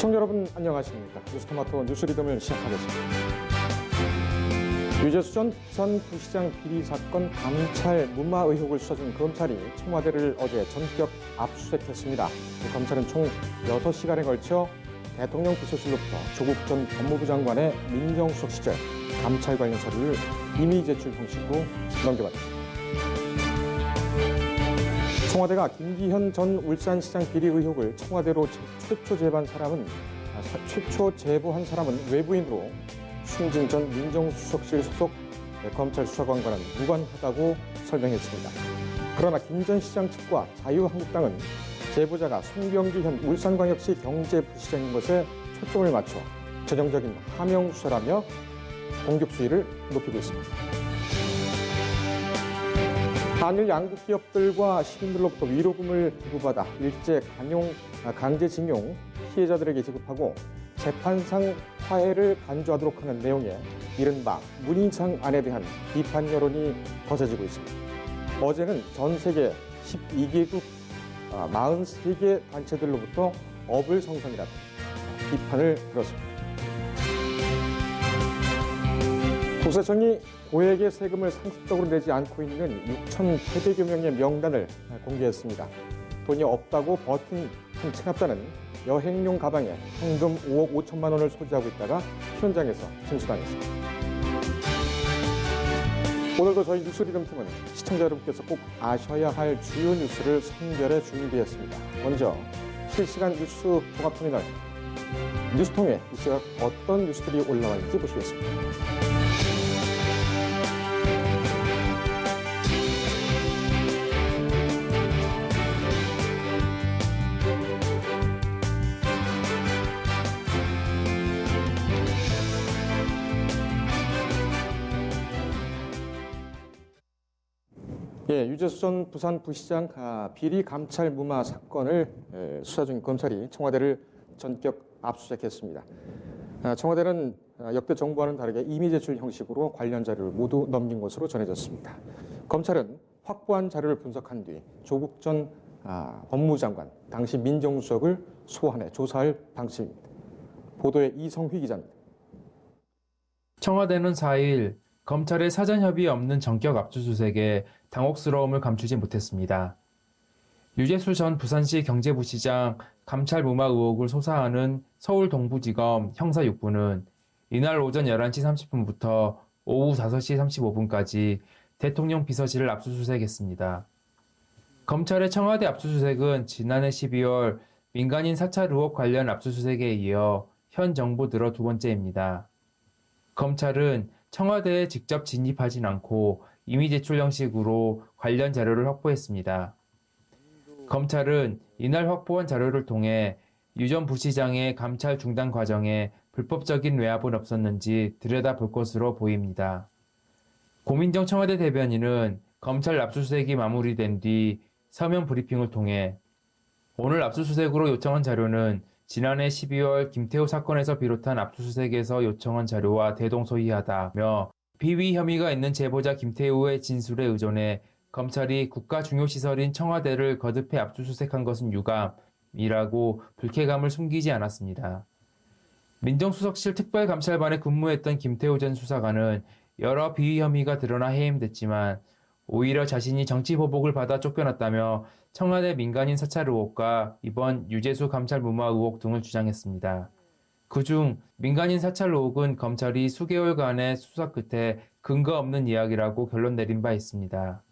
시청자 여러분 안녕하십니까. 뉴스토마토 뉴스리듬을 시작하겠습니다. 유재수 전 부산부시장 비리 사건 감찰 무마 의혹을 수사 중 검찰이 청와대를 어제 전격 압수수색했습니다. 검찰은 총 6시간에 걸쳐 대통령 비서실로부터 조국 전 법무부 장관의 민정수석 시절 감찰 관련 서류를 임의 제출 형식으로 넘겨받았습니다. 청와대가 김기현 전 울산시장 비리 의혹을 청와대로 최초 제보한 사람은 외부인으로 추인진 전 민정수석실 소속 검찰 수사관과는 무관하다고 설명했습니다. 그러나 김 전 시장 측과 자유한국당은 제보자가 송병기 현 울산광역시 경제부시장인 것에 초점을 맞춰 전형적인 하명 수사라며 공격 수위를 높이고 있습니다. 한일 양국 기업들과 시민들로부터 위로금을 기부받아 일제 강제징용 피해자들에게 지급하고 재판상 화해를 간주하도록 하는 내용의 이른바 문희상안에 대한 비판 여론이 거세지고 있습니다. 어제는 전 세계 12개국 43개 단체들로부터 어불성성이라는 비판을 들었습니다. 국세청이 고액의 세금을 상습적으로 내지 않고 있는 6,800여 명의 명단을 공개했습니다. 돈이 없다고 버틴 한 체납자는 여행용 가방에 현금 5억 5천만 원을 소지하고 있다가 현장에서 진술당했습니다. 오늘도 저희 뉴스리듬팀은 시청자 여러분께서 꼭 아셔야 할 주요 뉴스를 선별해 준비했습니다. 먼저 실시간 뉴스 종합터미널 뉴스통에 이 시각 어떤 뉴스들이 올라와 있는지 보시겠습니다. 유재수 전 부산부시장 비리 감찰 무마 사건을 수사 중인 검찰이 청와대를 전격 압수수색했습니다. 청와대는 역대 정부와는 다르게 임의 제출 형식으로 관련 자료를 모두 넘긴 것으로 전해졌습니다. 검찰은 확보한 자료를 분석한 뒤 조국 전 법무부 장관, 당시 민정수석을 소환해 조사할 방침입니다. 보도에 이성휘 기자입니다. 청와대는 4일 검찰의 사전 협의 없는 전격 압수수색에 당혹스러움을 감추지 못했습니다. 유재수 전 부산시 경제부시장 감찰 무마 의혹을 소사하는 서울 동부지검 형사 6부는 이날 오전 11시 30분부터 오후 5시 35분까지 대통령 비서실을 압수수색했습니다. 검찰의 청와대 압수수색은 지난해 12월 민간인 사찰 의혹 관련 압수수색에 이어 현 정부 들어 두 번째입니다. 검찰은 청와대에 직접 진입하진 않고 임의 제출 형식으로 관련 자료를 확보했습니다. 검찰은 이날 확보한 자료를 통해 유 전 부시장의 감찰 중단 과정에 불법적인 외압은 없었는지 들여다볼 것으로 보입니다. 고민정 청와대 대변인은 검찰 압수수색이 마무리된 뒤 서면 브리핑을 통해 오늘 압수수색으로 요청한 자료는 지난해 12월 김태우 사건에서 비롯한 압수수색에서 요청한 자료와 대동소이하다며 비위 혐의가 있는 제보자 김태우의 진술에 의존해 검찰이 국가 중요시설인 청와대를 거듭해 압수수색한 것은 유감이라고 불쾌감을 숨기지 않았습니다. 민정수석실 특별감찰반에 근무했던 김태우 전 수사관은 여러 비위 혐의가 드러나 해임됐지만 오히려 자신이 정치보복을 받아 쫓겨났다며 청와대 민간인 사찰 의혹과 이번 유재수 감찰 무마 의혹 등을 주장했습니다. 그중 민간인 사찰 의혹은 검찰이 수개월간의 수사 끝에 근거 없는 이야기라고 결론 내린 바 있습니다.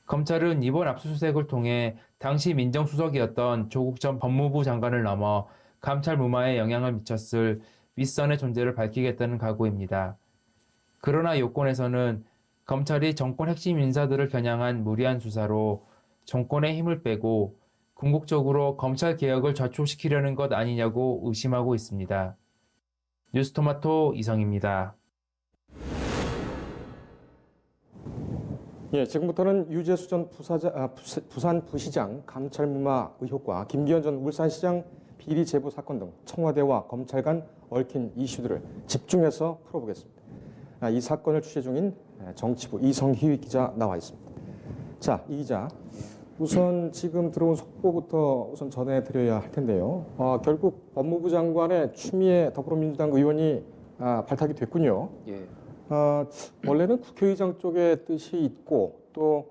검찰은 이번 압수수색을 통해 당시 민정수석이었던 조국 전 법무부 장관을 넘어 감찰 무마에 영향을 미쳤을 윗선의 존재를 밝히겠다는 각오입니다. 그러나 요건에서는 검찰이 정권 핵심 인사들을 겨냥한 무리한 수사로 정권의 힘을 빼고 궁극적으로 검찰 개혁을 좌초시키려는 것 아니냐고 의심하고 있습니다. 뉴스토마토 이성입니다. 지금부터는 유재수 전 부산부시장 감찰 무마 의혹과 김기현 전 울산시장 비리 제보 사건 등 청와대와 검찰 간 얽힌 이슈들을 집중해서 풀어보겠습니다. 이 사건을 취재 중인 정치부 이성희 기자 나와 있습니다. 자, 이 기자, 우선 지금 들어온 속보부터 우선 전해드려야 할 텐데요. 결국 법무부 장관의 추미애 더불어민주당 의원이 발탁이 됐군요. 예. 원래는 국회의장 쪽의 뜻이 있고 또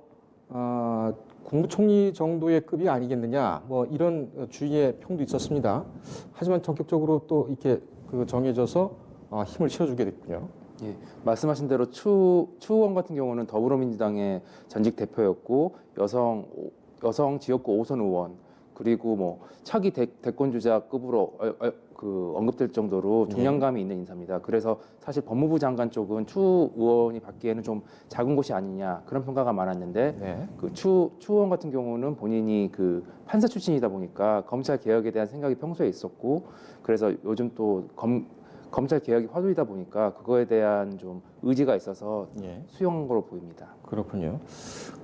국무총리 정도의 급이 아니겠느냐 뭐 이런 주위의 평도 있었습니다. 하지만 전격적으로 또 이렇게 정해져서 힘을 실어주게 됐군요. 예, 말씀하신 대로 추 의원 같은 경우는 더불어민주당의 전직 대표였고 여성 지역구 5선 의원 그리고 뭐 차기 대권 주자급으로 언급될 정도로 중량감이 있는 인사입니다. 그래서 사실 법무부 장관 쪽은 추 의원이 받기에는 좀 작은 곳이 아니냐 그런 평가가 많았는데 네. 추 의원 같은 경우는 본인이 판사 출신이다 보니까 검찰 개혁에 대한 생각이 평소에 있었고 그래서 요즘 또 검찰 개혁이 화두이다 보니까 그거에 대한 좀 의지가 있어서 예. 수용한 걸로 보입니다. 그렇군요.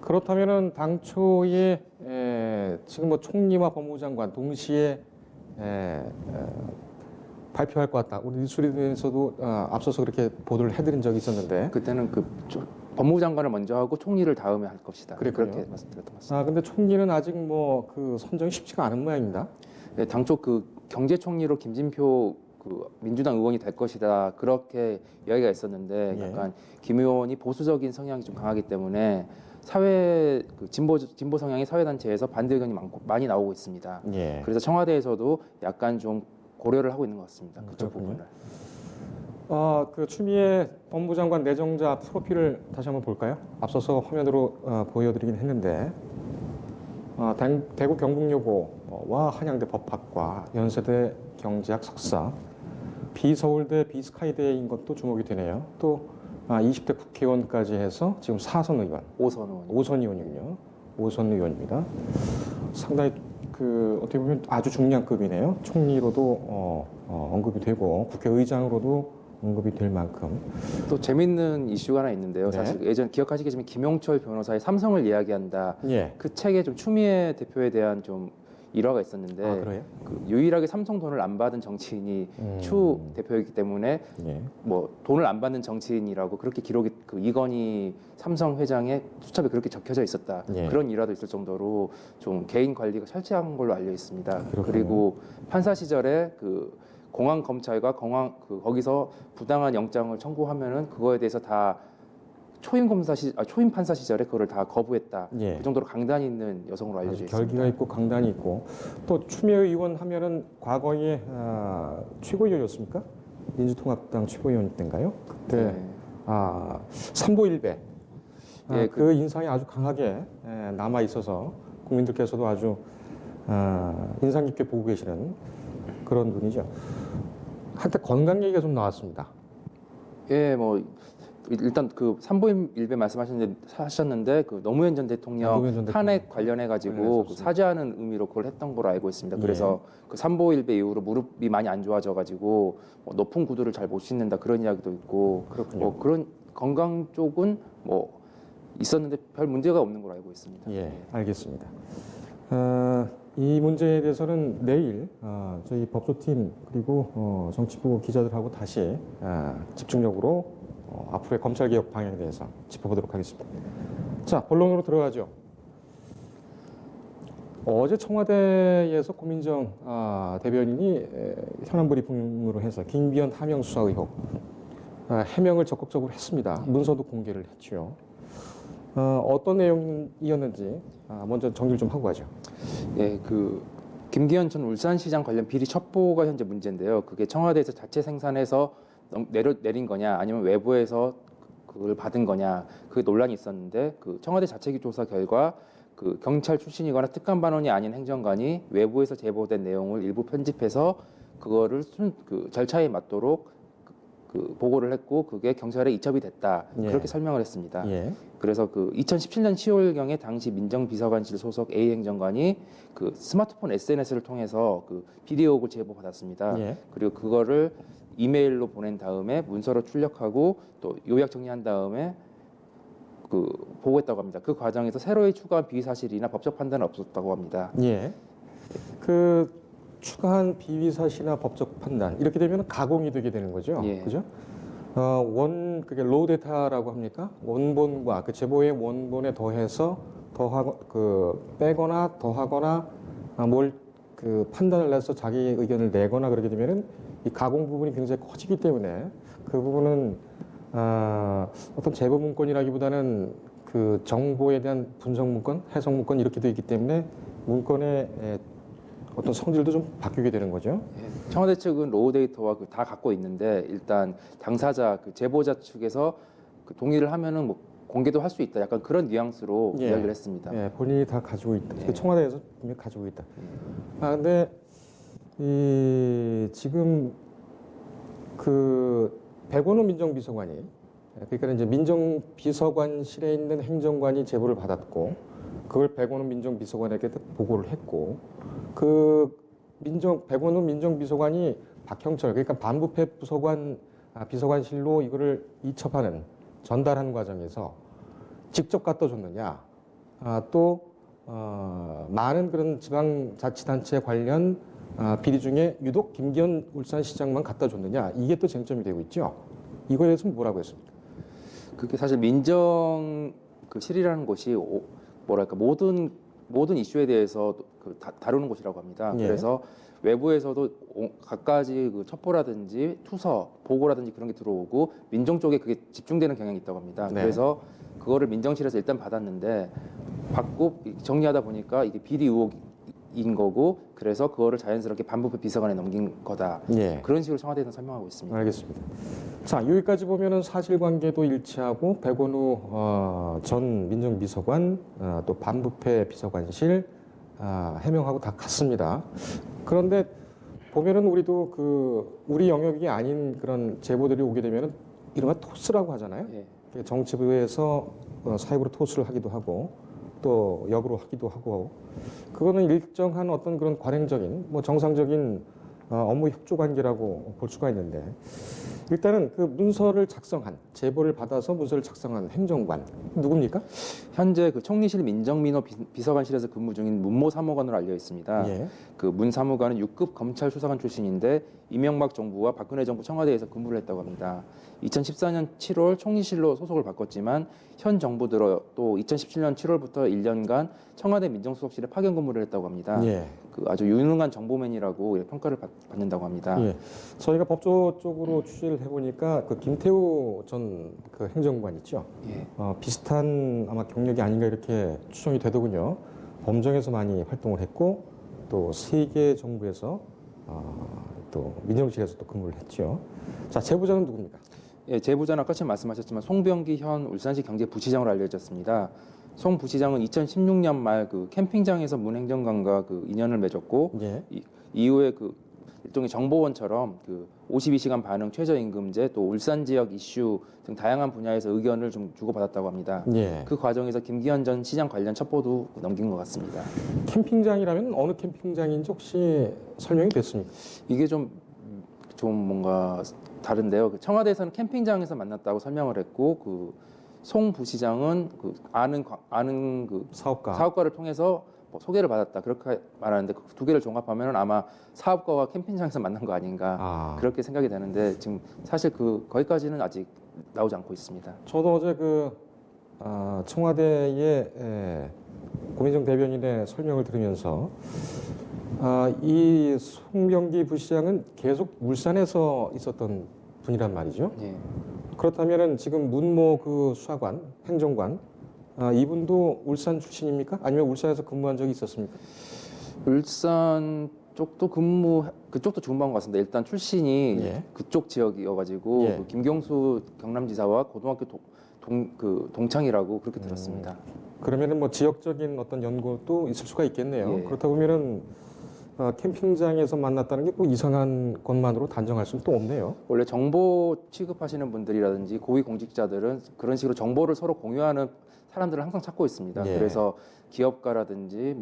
그렇다면은 당초에 지금 뭐 총리와 법무부 장관 동시에 발표할 것 같다. 우리 뉴스리드에서도 앞서서 그렇게 보도를 해드린 적이 있었는데. 그때는 법무부 장관을 먼저 하고 총리를 다음에 할 것이다. 그랬군요. 그렇게 말씀드렸던 것 같습니다. 근데 총리는 아직 뭐 선정이 쉽지가 않은 모양입니다. 네, 당초 경제총리로 김진표 민주당 의원이 될 것이다 그렇게 이야기가 있었는데 예. 약간 김 의원이 보수적인 성향이 좀 강하기 때문에 사회 진보 성향의 사회단체에서 반대 의견이 많이 나오고 있습니다. 예. 그래서 청와대에서도 약간 좀 고려를 하고 있는 것 같습니다. 그쪽 그렇군요. 부분을. 추미애 법무부 장관 내정자 프로필을 다시 한번 볼까요? 앞서서 화면으로 보여드리긴 했는데 대구 경북여고와 한양대 법학과, 연세대 경제학 석사, 비서울대 비스카이대인 것도 주목이 되네요. 또 20대 국회의원까지 해서 지금 4선 의원, 5선 의원. 5선 의원이군요. 5선 의원입니다. 상당히 어떻게 보면 아주 중량급이네요. 총리로도 언급이 되고 국회의장으로도 언급이 될 만큼. 또 재밌는 이슈가 하나 있는데요. 네. 사실 예전 기억하시겠지만 김용철 변호사의 삼성을 이야기한다. 예. 그 책에 좀 추미애 대표에 대한 좀 일화가 있었는데 그래요? 유일하게 삼성 돈을 안 받은 정치인이 추 대표이기 때문에 예. 뭐 돈을 안 받는 정치인이라고 그렇게 기록이 이건희 삼성 회장의 수첩에 그렇게 적혀져 있었다. 예. 그런 일화도 있을 정도로 좀 개인 관리가 철저한 걸로 알려 있습니다. 그렇군요. 그리고 판사 시절에 공안 검찰과 거기서 부당한 영장을 청구하면은 그거에 대해서 다 초임 판사 시절에 그거를 다 거부했다. 예. 그 정도로 강단이 있는 여성으로 알려져 아주 있습니다. 결기가 있고 강단이 있고 또 추미애 의원 하면은 과거에 최고위원이었습니까? 민주통합당 최고위원 때인가요? 그때 네. 삼보일배 예, 그 인상이 아주 강하게 남아 있어서 국민들께서도 아주 인상 깊게 보고 계시는 그런 분이죠. 한때 건강 얘기가 좀 나왔습니다. 예, 뭐 일단 산보임 일배 말씀하셨는데 노무현 전 대통령 노무현 전 탄핵 대통령. 관련해 네, 가지고 그렇습니다. 사죄하는 의미로 그걸 했던 걸로 알고 있습니다. 예. 그래서 산보 일배 이후로 무릎이 많이 안 좋아져 가지고 높은 구두를 잘 못 신는다 그런 이야기도 있고 그렇군요. 그런 건강 쪽은 있었는데 별 문제가 없는 걸로 알고 있습니다. 예, 알겠습니다. 이 문제에 대해서는 내일 저희 법조팀 그리고 정치부 기자들하고 다시 집중적으로 앞으로의 검찰개혁 방향에 대해서 짚어보도록 하겠습니다. 자, 본론으로 들어가죠. 어제 청와대에서 고민정 대변인이 현안 브리핑으로 해서 김기현 하명 수사 의혹 해명을 적극적으로 했습니다. 문서도 공개를 했죠. 어떤 내용이었는지 먼저 정리를 좀 하고 가죠. 예, 김기현 전 울산시장 관련 비리 첩보가 현재 문제인데요. 그게 청와대에서 자체 생산해서 내린 거냐, 아니면 외부에서 그걸 받은 거냐, 그 논란이 있었는데 청와대 자체 조사 결과 경찰 출신이거나 특감반원이 아닌 행정관이 외부에서 제보된 내용을 일부 편집해서 그거를 절차에 맞도록 보고를 했고 그게 경찰에 이첩이 됐다. 예. 그렇게 설명을 했습니다. 예. 그래서 2017년 10월경에 당시 민정비서관실 소속 A 행정관이 스마트폰 SNS를 통해서 비리 의혹을 제보받았습니다. 예. 그리고 그거를 이메일로 보낸 다음에 문서로 출력하고 또 요약 정리한 다음에 보고했다고 합니다. 그 과정에서 새로이 추가한 비위 사실이나 법적 판단은 없었다고 합니다. 예. 추가한 비위 사실이나 법적 판단 이렇게 되면 가공이 되게 되는 거죠. 예. 그죠? 그게 로우 데이터라고 합니까? 원본과 제보의 원본에 더해서 빼거나 더하거나 뭘 그 판단을 해서 자기 의견을 내거나 그러게 되면은 이 가공 부분이 굉장히 커지기 때문에 그 부분은 어떤 제보 문건이라기보다는 그 정보에 대한 분석 문건, 해석 문건 이렇게 되어 있기 때문에 문건의 어떤 성질도 좀 바뀌게 되는 거죠. 예, 청와대 측은 로우 데이터와 다 갖고 있는데 일단 당사자 그 제보자 측에서 그 동의를 하면은 뭐 공개도 할 수 있다. 약간 그런 뉘앙스로 예. 이야기를 했습니다. 예, 본인이 다 가지고 있다. 예. 그 청와대에서 분명히 가지고 있다. 근데 지금 그 백원우 민정비서관이 그러니까 이제 민정비서관실에 있는 행정관이 제보를 받았고 그걸 백원우 민정비서관에게 보고를 했고 그 백원우 민정비서관이 박형철 그러니까 반부패 비서관실로 이거를 이첩하는 전달하는 과정에서 직접 갖다 줬느냐 많은 그런 지방자치단체 관련 비리 중에 유독 김기현 울산시장만 갖다 줬느냐 이게 또 쟁점이 되고 있죠. 이거에 대해서는 뭐라고 했습니까? 그게 사실 민정 그 실이라는 곳이 뭐랄까 모든 이슈에 대해서 다루는 곳이라고 합니다. 예. 그래서 외부에서도 갖가지 그 첩보라든지 투서, 보고라든지 그런 게 들어오고 민정 쪽에 그게 집중되는 경향이 있다고 합니다. 네. 그래서 그거를 민정실에서 일단 받았는데 받고 정리하다 보니까 이게 비리 의혹인 거고 그래서 그거를 자연스럽게 반부패 비서관에 넘긴 거다. 예. 그런 식으로 청와대에서는 설명하고 있습니다. 알겠습니다. 자, 여기까지 보면은 사실관계도 일치하고 백원우 전 민정비서관 또 반부패 비서관실 해명하고 다 같습니다. 그런데 보면은 우리도 우리 영역이 아닌 그런 제보들이 오게 되면은 이른바 토스라고 하잖아요. 예. 정치부에서 사익으로 토스를 하기도 하고 또 역으로 하기도 하고 그거는 일정한 어떤 그런 관행적인 정상적인 업무 협조 관계라고 볼 수가 있는데 일단은 그 문서를 작성한 제보를 받아서 문서를 작성한 행정관 누굽니까? 현재 그 총리실 민정민호 비서관실에서 근무 중인 문모 사무관으로 알려 있습니다. 예. 그 문 사무관은 6급 검찰 수사관 출신인데 이명박 정부와 박근혜 정부 청와대에서 근무를 했다고 합니다. 2014년 7월 총리실로 소속을 바꿨지만 현 정부 들어 또 2017년 7월부터 1년간 청와대 민정수석실에 파견 근무를 했다고 합니다. 예. 그 아주 유능한 정보맨이라고 평가를 받는다고 합니다. 예. 저희가 법조 쪽으로 취재를 해보니까 그 김태우 전 그 행정관 있죠. 예. 비슷한 아마 경력이 아닌가 이렇게 추정이 되더군요. 범정에서 많이 활동을 했고 또 세계 정부에서 또 민정실에서 또 근무를 했죠. 자, 제보자는 누굽니까? 예, 제보자는 아까 말씀하셨지만 송병기 현 울산시 경제부시장으로 알려졌습니다. 송 부시장은 2016년 말 그 캠핑장에서 문 행정관과 그 인연을 맺었고 예. 이후에 그 일종의 정보원처럼 그 52시간 반응 최저임금제 또 울산 지역 이슈 등 다양한 분야에서 의견을 좀 주고받았다고 합니다. 예. 그 과정에서 김기현 전 시장 관련 첩보도 넘긴 것 같습니다. 캠핑장이라면 어느 캠핑장인지 혹시 설명이 됐습니까? 이게 좀 뭔가 다른데요. 그 청와대에서는 캠핑장에서 만났다고 설명을 했고 그 송 부시장은 그 아는 그 사업가를 통해서 소개를 받았다 그렇게 말하는데 그 두 개를 종합하면 아마 사업가와 캠핑장에서 만난 거 아닌가 그렇게 생각이 되는데 지금 사실 거기까지는 아직 나오지 않고 있습니다. 저도 어제 청와대의 고민정 대변인의 설명을 들으면서 이 송병기 부시장은 계속 울산에서 있었던 분이란 말이죠. 예. 그렇다면은 지금 문모 그 수사관, 행정관 이분도 울산 출신입니까? 아니면 울산에서 근무한 적이 있었습니까? 울산 쪽도 그쪽도 근무한 것 같습니다. 일단 출신이 예. 그쪽 지역이어가지고 예. 그 김경수 경남지사와 고등학교 동창이라고 그렇게 들었습니다. 그러면은 지역적인 어떤 연고도 있을 수가 있겠네요. 예. 그렇다 보면은 캠핑장에서 만났다는 게 꼭 이상한 것만으로 단정할 수는 또 없네요. 원래 정보 취급하시는 분들이라든지 고위 공직자들은 그런 식으로 정보를 서로 공유하는 사람들을 항상 찾고 있습니다. 예. 그래서 기업가라든지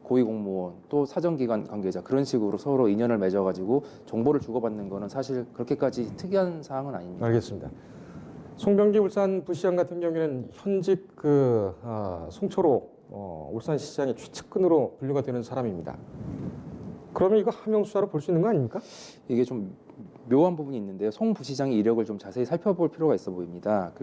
고위 공무원 또 사정기관 관계자 그런 식으로 서로 인연을 맺어가지고 정보를 주고받는 거는 사실 그렇게까지 특이한 사항은 아닙니다. 알겠습니다. 송병기 울산 부시장 같은 경우에는 현직 송초로 울산시장의 최측근으로 분류가 되는 사람입니다. 그러면 이거 하명 수사로 볼 수 있는 거 아닙니까? 이게 좀 묘한 부분이 있는데요. 송 부시장의 이력을 좀 자세히 살펴볼 필요가 있어 보입니다.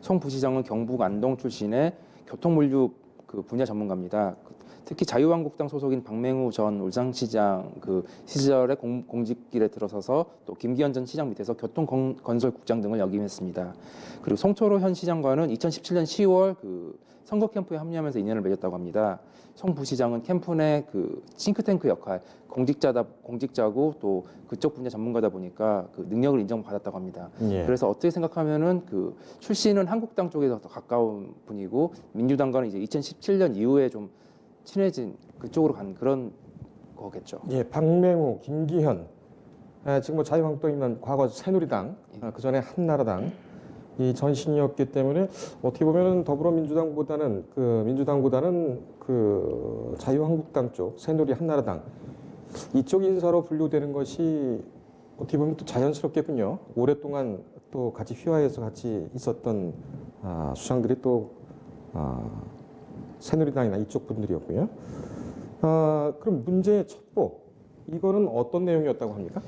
송 부시장은 경북 안동 출신의 교통물류 그 분야 전문가입니다. 특히 자유한국당 소속인 박맹우 전 울산시장 그 시절에 공직길에 들어서서 또 김기현 전 시장 밑에서 교통건설국장 등을 역임했습니다. 그리고 송철호 현 시장과는 2017년 10월 그 선거 캠프에 합류하면서 인연을 맺었다고 합니다. 송 부시장은 캠프 내 그 싱크탱크 역할, 공직자고 또 그쪽 분야 전문가다 보니까 그 능력을 인정받았다고 합니다. 예. 그래서 어떻게 생각하면은 그 출신은 한국당 쪽에서 더 가까운 분이고 민주당과는 이제 2017년 이후에 좀 친해진 그쪽으로 간 그런 거겠죠. 예, 박맹우, 김기현, 지금 뭐 자유한국당이면 과거 새누리당, 그 전에 한나라당 이 전신이었기 때문에 어떻게 보면은 더불어민주당보다는 그 자유한국당 쪽, 새누리, 한나라당 이쪽 인사로 분류되는 것이 어떻게 보면 또 자연스럽겠군요. 오랫동안 또 같이 휘하에서 같이 있었던 수장들이 또 새누리당이나 이쪽 분들이었고요. 그럼 문제의 첩보 이거는 어떤 내용이었다고 합니까?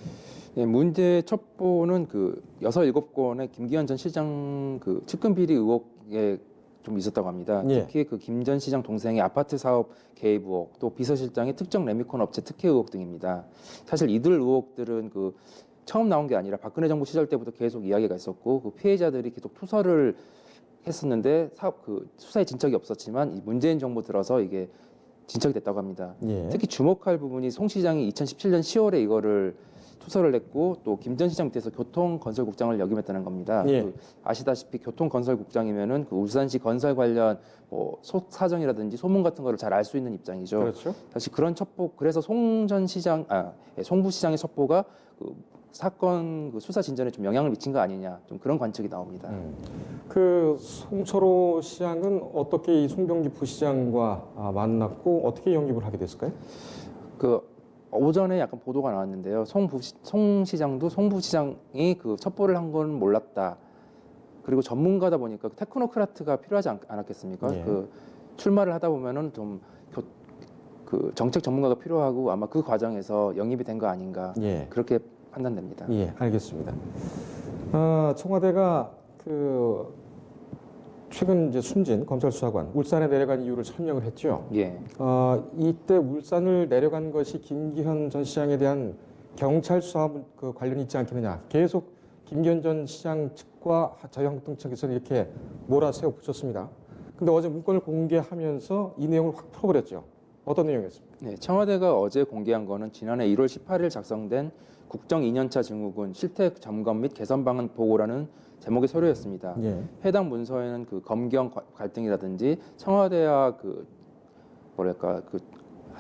네, 문제 첩보는 그 6-7건의 김기현 전 시장 그 측근 비리 의혹에 좀 있었다고 합니다. 예. 특히 그 김 전 시장 동생의 아파트 사업 개입 의혹, 또 비서실장의 특정 레미콘 업체 특혜 의혹 등입니다. 사실 이들 의혹들은 그 처음 나온 게 아니라 박근혜 정부 시절 때부터 계속 이야기가 있었고 그 피해자들이 계속 투서를 했었는데 그 수사에 진척이 없었지만 이 문재인 정부 들어서 이게 진척이 됐다고 합니다. 예. 특히 주목할 부분이 송 시장이 2017년 10월에 이거를 투서를 했고 또 김 전 시장 밑에서 교통건설국장을 역임했다는 겁니다. 예. 그 아시다시피 교통건설국장이면은 그 울산시 건설 관련 뭐 사정이라든지 소문 같은 거를 잘 알 수 있는 입장이죠. 그렇죠. 사실 그런 첩보 그래서 송 전 시장 송 부시장의 첩보가 그 사건 그 수사 진전에 좀 영향을 미친 거 아니냐 좀 그런 관측이 나옵니다. 그 송철호 시장은 어떻게 이 송병기 부시장과 만났고 어떻게 영입을 하게 됐을까요? 그 오전에 약간 보도가 나왔는데요. 송 시장도 송 부시장이 그 첩보를 한 건 몰랐다. 그리고 전문가다 보니까 테크노크라트가 필요하지 않았겠습니까? 예. 그 출마를 하다 보면은 좀 그 정책 전문가가 필요하고 아마 그 과정에서 영입이 된 거 아닌가 예. 그렇게 판단됩니다. 예, 알겠습니다. 청와대가 그 최근 이제 숨진 검찰 수사관 울산에 내려간 이유를 설명을 했죠. 예. 이때 울산을 내려간 것이 김기현 전 시장에 대한 경찰 수사 그 관련이 있지 않겠느냐. 계속 김기현 전 시장 측과 자유한국당 측에서는 이렇게 몰아세워 붙였습니다. 근데 어제 문건을 공개하면서 이 내용을 확 풀어버렸죠. 어떤 내용이었습니까? 네, 청와대가 어제 공개한 거는 지난해 1월 18일 작성된 국정 2년차 증후군 실태 점검 및 개선 방안 보고라는 제목의 서류였습니다. 예. 해당 문서에는 그 검경 갈등이라든지 청와대와 그 뭐랄까 그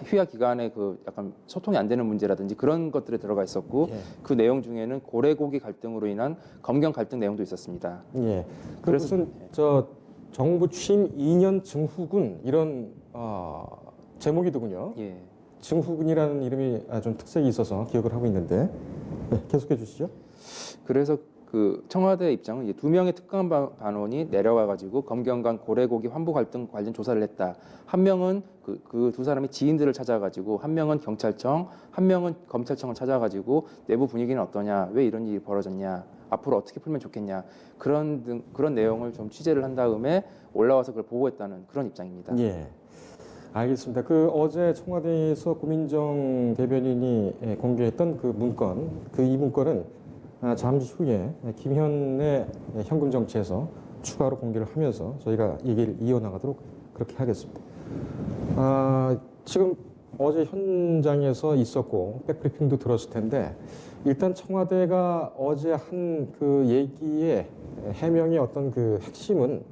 휴야 기간에 그 약간 소통이 안 되는 문제라든지 그런 것들이 들어가 있었고 예. 그 내용 중에는 고래고기 갈등으로 인한 검경 갈등 내용도 있었습니다. 예. 그래서- 무슨 저 정부 취임 2년 증후군 이런 제목이더군요. 예. 증후군이라는 이름이 좀 특색이 있어서 기억을 하고 있는데 계속해 주시죠. 그래서 그 청와대 입장은 이제 2명의 특감 반원이 내려와 가지고 검경관 고래고기 환부 갈등 관련 조사를 했다. 한 명은 그 두 사람이 지인들을 찾아가지고 한 명은 경찰청, 한 명은 검찰청을 찾아가지고 내부 분위기는 어떠냐, 왜 이런 일이 벌어졌냐, 앞으로 어떻게 풀면 좋겠냐 그런 내용을 좀 취재를 한 다음에 올라와서 그걸 보고했다는 그런 입장입니다. 예. 알겠습니다. 그 어제 청와대에서 고민정 대변인이 공개했던 그 문건, 이 문건은 잠시 후에 김현의 현금 정치에서 추가로 공개를 하면서 저희가 얘기를 이어나가도록 그렇게 하겠습니다. 지금 어제 현장에서 있었고 백브리핑도 들었을 텐데 일단 청와대가 어제 한 그 얘기의 해명의 어떤 그 핵심은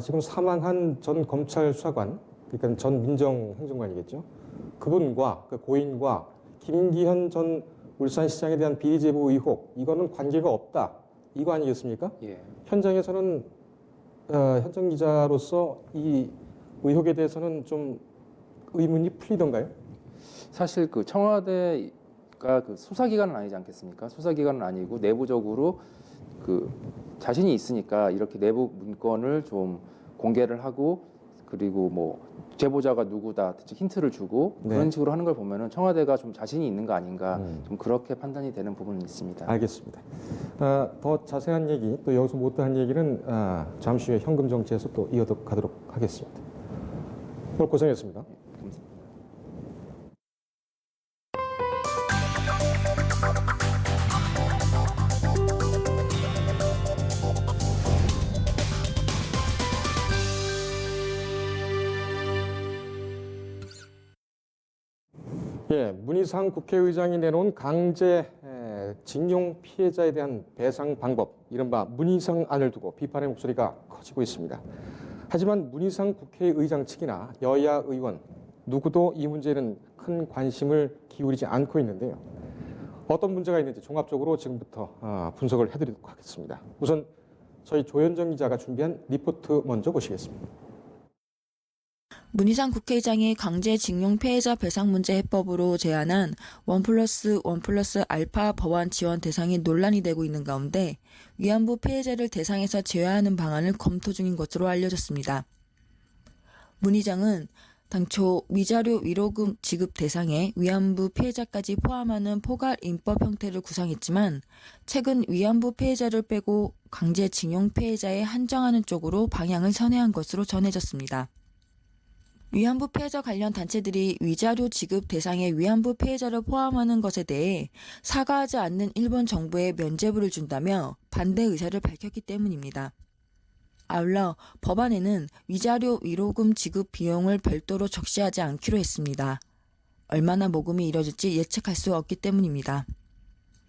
지금 사망한 전 검찰 수사관, 그러니까 전 민정행정관이겠죠. 그분과 그 고인과 김기현 전 울산시장에 대한 비리 제보 의혹, 이거는 관계가 없다. 이거 아니겠습니까? 예. 현장에서는 현장 기자로서 이 의혹에 대해서는 좀 의문이 풀리던가요? 사실 그 청와대가 그 수사기관은 아니지 않겠습니까? 수사기관은 아니고 내부적으로 그 자신이 있으니까 이렇게 내부 문건을 좀 공개를 하고 그리고 뭐 제보자가 누구다 대체 힌트를 주고 네. 그런 식으로 하는 걸 보면은 청와대가 좀 자신이 있는 거 아닌가 좀 그렇게 판단이 되는 부분은 있습니다. 알겠습니다. 더 자세한 얘기, 또 여기서 못다한 얘기는 잠시 후에 현금 정치에서 또 이어가도록 하겠습니다. 오늘 고생했습니다. 예, 문희상 국회의장이 내놓은 강제 징용 피해자에 대한 배상 방법, 이른바 문희상안을 두고 비판의 목소리가 커지고 있습니다. 하지만 문희상 국회의장 측이나 여야 의원 누구도 이 문제에는 큰 관심을 기울이지 않고 있는데요. 어떤 문제가 있는지 종합적으로 지금부터 분석을 해드리도록 하겠습니다. 우선 저희 조현정 기자가 준비한 리포트 먼저 보시겠습니다. 문희상 국회의장이 강제징용 피해자 배상 문제 해법으로 제안한 1+1+α 법안 지원 대상이 논란이 되고 있는 가운데 위안부 피해자를 대상에서 제외하는 방안을 검토 중인 것으로 알려졌습니다. 문 의장은 당초 위자료 위로금 지급 대상에 위안부 피해자까지 포함하는 포괄 입법 형태를 구상했지만 최근 위안부 피해자를 빼고 강제징용 피해자에 한정하는 쪽으로 방향을 선회한 것으로 전해졌습니다. 위안부 피해자 관련 단체들이 위자료 지급 대상에 위안부 피해자를 포함하는 것에 대해 사과하지 않는 일본 정부에 면죄부를 준다며 반대 의사를 밝혔기 때문입니다. 아울러 법안에는 위자료 위로금 지급 비용을 별도로 적시하지 않기로 했습니다. 얼마나 모금이 이뤄질지 예측할 수 없기 때문입니다.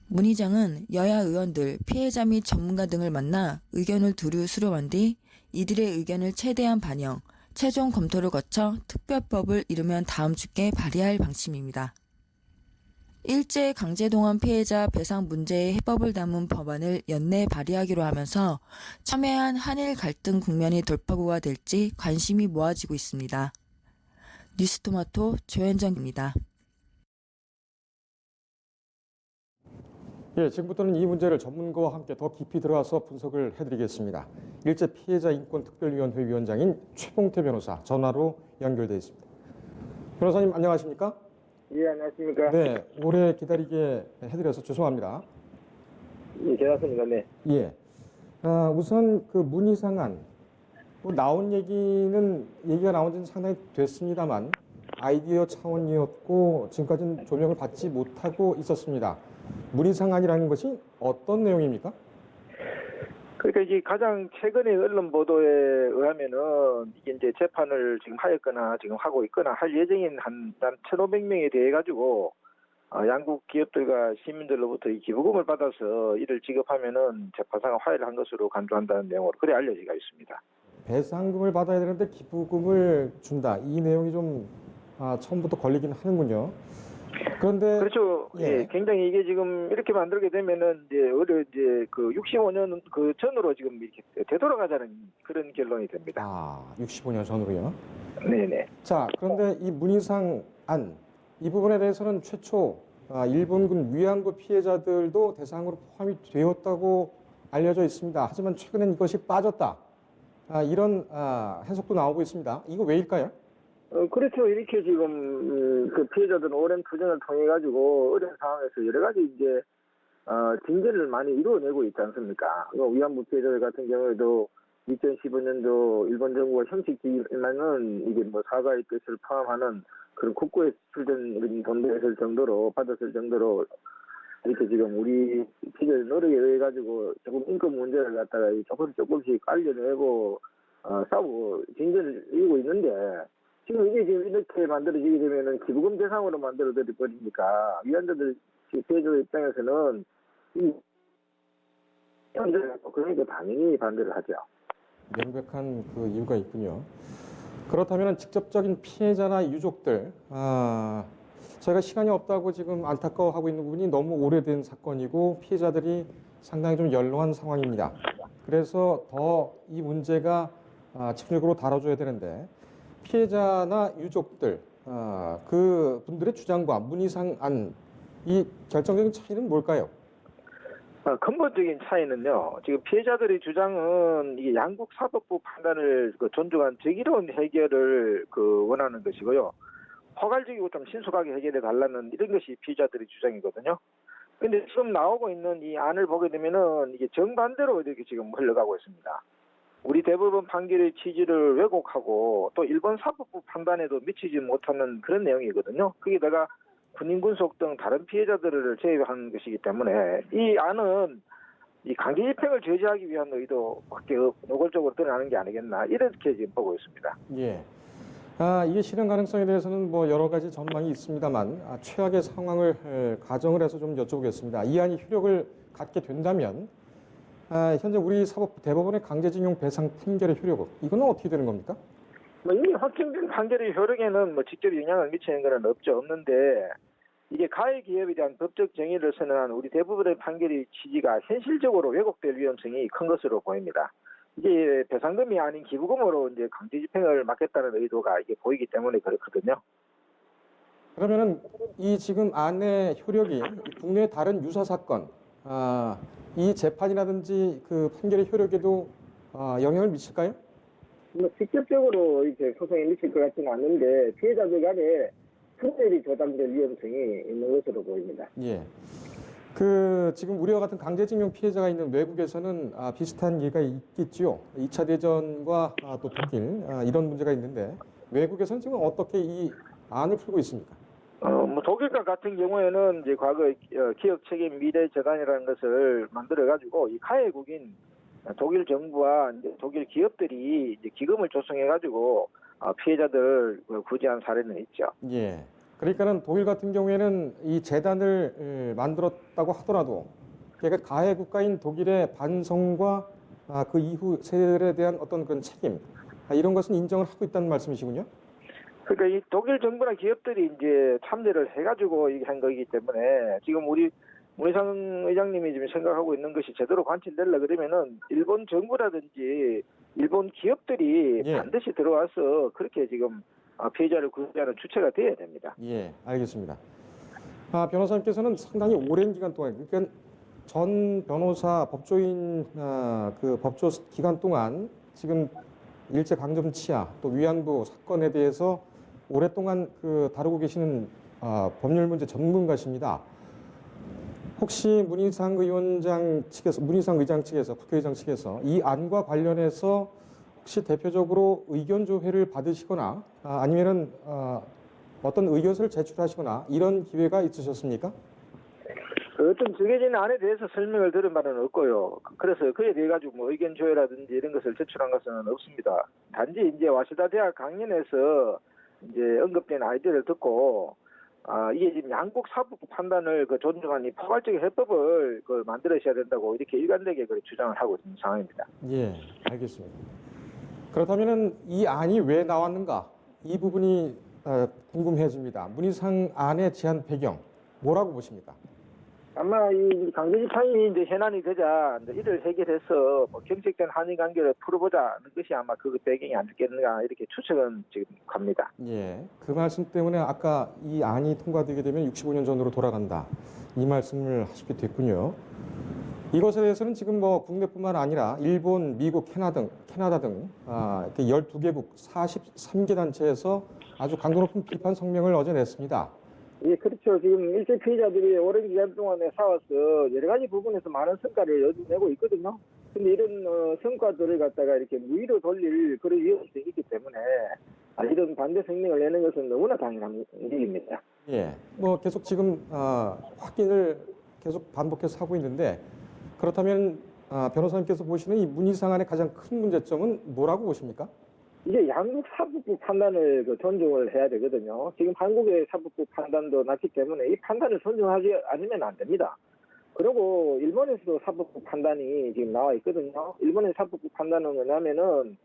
문 의장은 여야 의원들, 피해자 및 전문가 등을 만나 의견을 두루 수렴한 뒤 이들의 의견을 최대한 반영, 최종 검토를 거쳐 특별법을 이르면 다음 주께 발의할 방침입니다. 일제 강제동원 피해자 배상 문제의 해법을 담은 법안을 연내 발의하기로 하면서 첨예한 한일 갈등 국면이 돌파구가 될지 관심이 모아지고 있습니다. 뉴스토마토 조현정입니다. 예, 지금부터는 이 문제를 전문가와 함께 더 깊이 들어가서 분석을 해드리겠습니다. 일제 피해자 인권특별위원회 위원장인 최봉태 변호사 전화로 연결돼 있습니다. 변호사님 안녕하십니까? 예, 안녕하십니까? 네, 오래 기다리게 해드려서 죄송합니다. 예, 괜찮습니다. 네. 예, 우선 그 문희상안 나온 얘기가 나온 지는 상당히 됐습니다만 아이디어 차원이었고 지금까지는 조명을 받지 못하고 있었습니다. 문희상안이라는 것이 어떤 내용입니까? 그러니까 이게 가장 최근의 언론 보도에 의하면은 이게 이제 재판을 지금 하였거나 지금 하고 있거나 할 예정인 한 1,500명에 대해 가지고 양국 기업들과 시민들로부터 이 기부금을 받아서 이를 지급하면은 재판사가 화해를 한 것으로 간주한다는 내용으로 그래 알려지가 있습니다. 배상금을 받아야 되는데 기부금을 준다. 이 내용이 좀 처음부터 걸리긴 하는군요. 그런데 그렇죠. 예. 예, 굉장히 이게 지금 이렇게 만들게 되면은 이제 그 65년 그 전으로 지금 이렇게 되돌아가자는 그런 결론이 됩니다. 65년 전으로요. 네네. 자, 그런데 이 문희상안 이 부분에 대해서는 최초 일본군 위안부 피해자들도 대상으로 포함이 되었다고 알려져 있습니다. 하지만 최근엔 이것이 빠졌다. 이런 해석도 나오고 있습니다. 이거 왜일까요? 그렇죠. 이렇게 지금 그 피해자들은 오랜 투쟁을 통해 가지고 어려운 상황에서 여러 가지 이제 징계를 많이 이루어내고 있지 않습니까? 위안부 피해자들 같은 경우에도 2015년도 일본 정부가 형식지만은 이게 뭐 사과의 뜻을 포함하는 그런 국고에 수출된 돈도 있을 정도로 받았을 정도로 이렇게 지금 우리 피해자들 노력에 의해 가지고 조금 인권 문제를 갖다가 조금씩 알려내고 싸우고 징계를 이루고 있는데. 지금 이게 지금 이렇게 만들어지게 되면은 기부금 대상으로 만들어져 버리니까 위안자들 피해자 입장에서는 그러니까 당연히 반대를 하죠. 명백한 그 이유가 있군요. 그렇다면 직접적인 피해자나 유족들, 저희가 시간이 없다고 지금 안타까워하고 있는 부분이 너무 오래된 사건이고 피해자들이 상당히 좀 연로한 상황입니다. 그래서 더 이 문제가 집중적으로 다뤄줘야 되는데. 피해자나 유족들, 그 분들의 주장과 문희상안 이 결정적인 차이는 뭘까요? 근본적인 차이는요. 지금 피해자들의 주장은 이게 양국 사법부 판단을 존중한 정의로운 해결을 원하는 것이고요. 포괄적이고 좀 신속하게 해결해 달라는 이런 것이 피해자들의 주장이거든요. 그런데 지금 나오고 있는 이 안을 보게 되면은 이게 정반대로 이렇게 지금 흘러가고 있습니다. 우리 대법원 판결의 취지를 왜곡하고 또 일본 사법부 판단에도 미치지 못하는 그런 내용이거든요. 거기다가 군인 군속 등 다른 피해자들을 제외한 것이기 때문에 이 안은 이 강제 집행을 저지하기 위한 의도밖에 노골적으로 드러나는 게 아니겠나 이렇게 지금 보고 있습니다. 예. 이게 실현 가능성에 대해서는 뭐 여러 가지 전망이 있습니다만 최악의 상황을 가정을 해서 좀 여쭤보겠습니다. 이 안이 효력을 갖게 된다면 현재 우리 사법 대법원의 강제징용 배상 판결의 효력 이거는 어떻게 되는 겁니까? 뭐 이미 확정된 판결의 효력에는 뭐 직접 영향을 미치는 것은 없는데 이게 가해 기업에 대한 법적 정의를 선언한 우리 대법원의 판결의 취지가 현실적으로 왜곡될 위험성이 큰 것으로 보입니다. 이게 배상금이 아닌 기부금으로 이제 강제 집행을 막겠다는 의도가 이게 보이기 때문에 그렇거든요. 그러면은 이 지금 안의 효력이 국내 다른 유사 사건, 이 재판이라든지 그 판결의 효력에도 영향을 미칠까요? 뭐 직접적으로 이렇게 소송에 미칠 것 같지는 않는데 피해자들 간에 분열이 조장될 위험성이 있는 것으로 보입니다. 예. 그 지금 우리와 같은 강제징용 피해자가 있는 외국에서는 비슷한 예가 있겠지요. 2차 대전과 또 독일 이런 문제가 있는데 외국에서는 지금 어떻게 이 안을 풀고 있습니까? 뭐 독일과 같은 경우에는 이제 과거 기업 책임 미래 재단이라는 것을 만들어 가지고 이 가해국인 독일 정부와 이제 독일 기업들이 이제 기금을 조성해 가지고 피해자들 구제한 사례는 있죠. 예. 그러니까는 독일 같은 경우에는 이 재단을 만들었다고 하더라도 그러니까 가해 국가인 독일의 반성과 그 이후 세대들에 대한 어떤 그런 책임 이런 것은 인정을 하고 있다는 말씀이시군요. 그러니까 이 독일 정부나 기업들이 이제 참여를 해가지고 이게 한 거기 때문에 지금 우리 문희상 의장님이 지금 생각하고 있는 것이 제대로 관철되려 그러면은 일본 정부라든지 일본 기업들이 예. 반드시 들어와서 그렇게 지금 피해자를 구제하는 주체가 돼야 됩니다. 예, 알겠습니다. 변호사님께서는 상당히 오랜 기간 동안, 그러니까 전 변호사 법조인 그 법조 기간 동안 지금 일제 강점 치하 또 위안부 사건에 대해서 오랫동안 그 다루고 계시는 법률 문제 전문가십니다. 혹시 문희상 의장 측에서 국회의장 측에서 이 안과 관련해서 혹시 대표적으로 의견 조회를 받으시거나 아니면은 어떤 의견서를 제출하시거나 이런 기회가 있으셨습니까? 어떤 정해진 안에 대해서 설명을 들은 바는 없고요. 그래서 그에 대해 가지고 뭐 의견 조회라든지 이런 것을 제출한 것은 없습니다. 단지 이제 와시다 대학 강연에서 이제 언급된 아이디어를 듣고 이게 지금 양국 사법부 판단을 존중한 이 포괄적 해법을 만들어셔야 된다고 이렇게 일관되게 주장을 하고 있는 상황입니다. 예, 알겠습니다. 그렇다면은 이 안이 왜 나왔는가? 이 부분이 궁금해집니다. 문희상 안의 제안 배경 뭐라고 보십니까? 아마 이 강제집행이 이제 현안이 되자 이를 해결해서 뭐 경색된 한일 관계를 풀어보자는 것이 아마 그 배경이 아니겠는가 이렇게 추측은 지금 갑니다. 예, 그 말씀 때문에 아까 이 안이 통과되게 되면 65년 전으로 돌아간다 이 말씀을 하시게 됐군요. 이것에 대해서는 지금 뭐 국내뿐만 아니라 일본, 미국, 캐나다 등 12개국 43개 단체에서 아주 강도 높은 비판 성명을 어제 냈습니다. 예, 그렇죠. 지금 일제 피해자들이 오랜 기간 동안에 쌓아서 여러 가지 부분에서 많은 성과를 얻어내고 있거든요. 근데 이런 성과들을 갖다가 이렇게 무위로 돌릴 그런 위험성이 있기 때문에 이런 반대 성명을 내는 것은 너무나 당연한 일입니다. 예, 뭐 계속 지금 확인을 계속 반복해서 하고 있는데 그렇다면 변호사님께서 보시는 이 문희상 안의 가장 큰 문제점은 뭐라고 보십니까? 이게 양국 사법부 판단을 존중을 해야 되거든요. 지금 한국의 사법부 판단도 났기 때문에 이 판단을 존중하지 않으면 안 됩니다. 그리고 일본에서도 사법부 판단이 지금 나와 있거든요. 일본의 사법부 판단은 뭐냐면은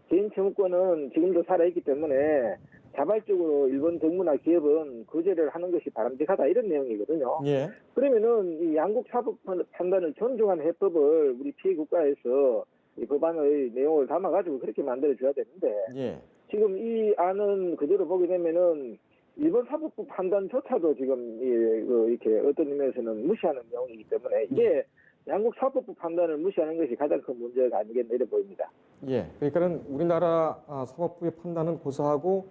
개인 청구권은 지금도 살아있기 때문에 자발적으로 일본 정부나 기업은 구제를 하는 것이 바람직하다 이런 내용이거든요. 예. 그러면은 이 양국 사법 판단을 존중한 해법을 우리 피해 국가에서 이 법안의 내용을 담아가지고 그렇게 만들어줘야 되는데 예. 지금 이 안은 그대로 보게 되면은 일본 사법부 판단조차도 지금 이렇게 어떤 의미에서는 무시하는 내용이기 때문에 이게 양국 사법부 판단을 무시하는 것이 가장 큰 문제가 아니겠나 이래 보입니다. 예. 그러니까는 우리나라 사법부의 판단은 고사하고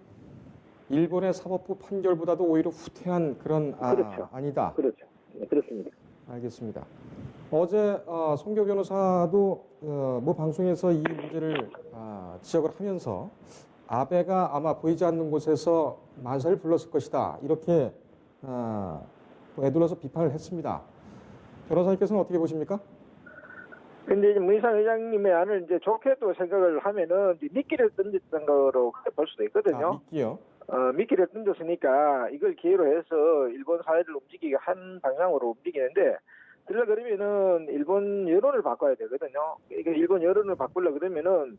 일본의 사법부 판결보다도 오히려 후퇴한 그런 그렇죠. 아니다. 그렇죠. 네, 그렇습니다. 알겠습니다. 어제 송교 변호사도 모 방송에서 이 문제를 지적을 하면서 아베가 아마 보이지 않는 곳에서 만사를 불렀을 것이다. 이렇게 애둘러서 비판을 했습니다. 변호사님께서는 어떻게 보십니까? 근데 이제 문희상 의장님의 안을 이제 좋게 또 생각을 하면은 이제 미끼를 던졌던 거로 볼 수도 있거든요. 미끼요? 미끼를 던졌으니까 이걸 기회로 해서 일본 사회를 움직이게 한 방향으로 움직이는데, 그러려 그러면은 일본 여론을 바꿔야 되거든요. 그러니까 일본 여론을 바꾸려 그러면은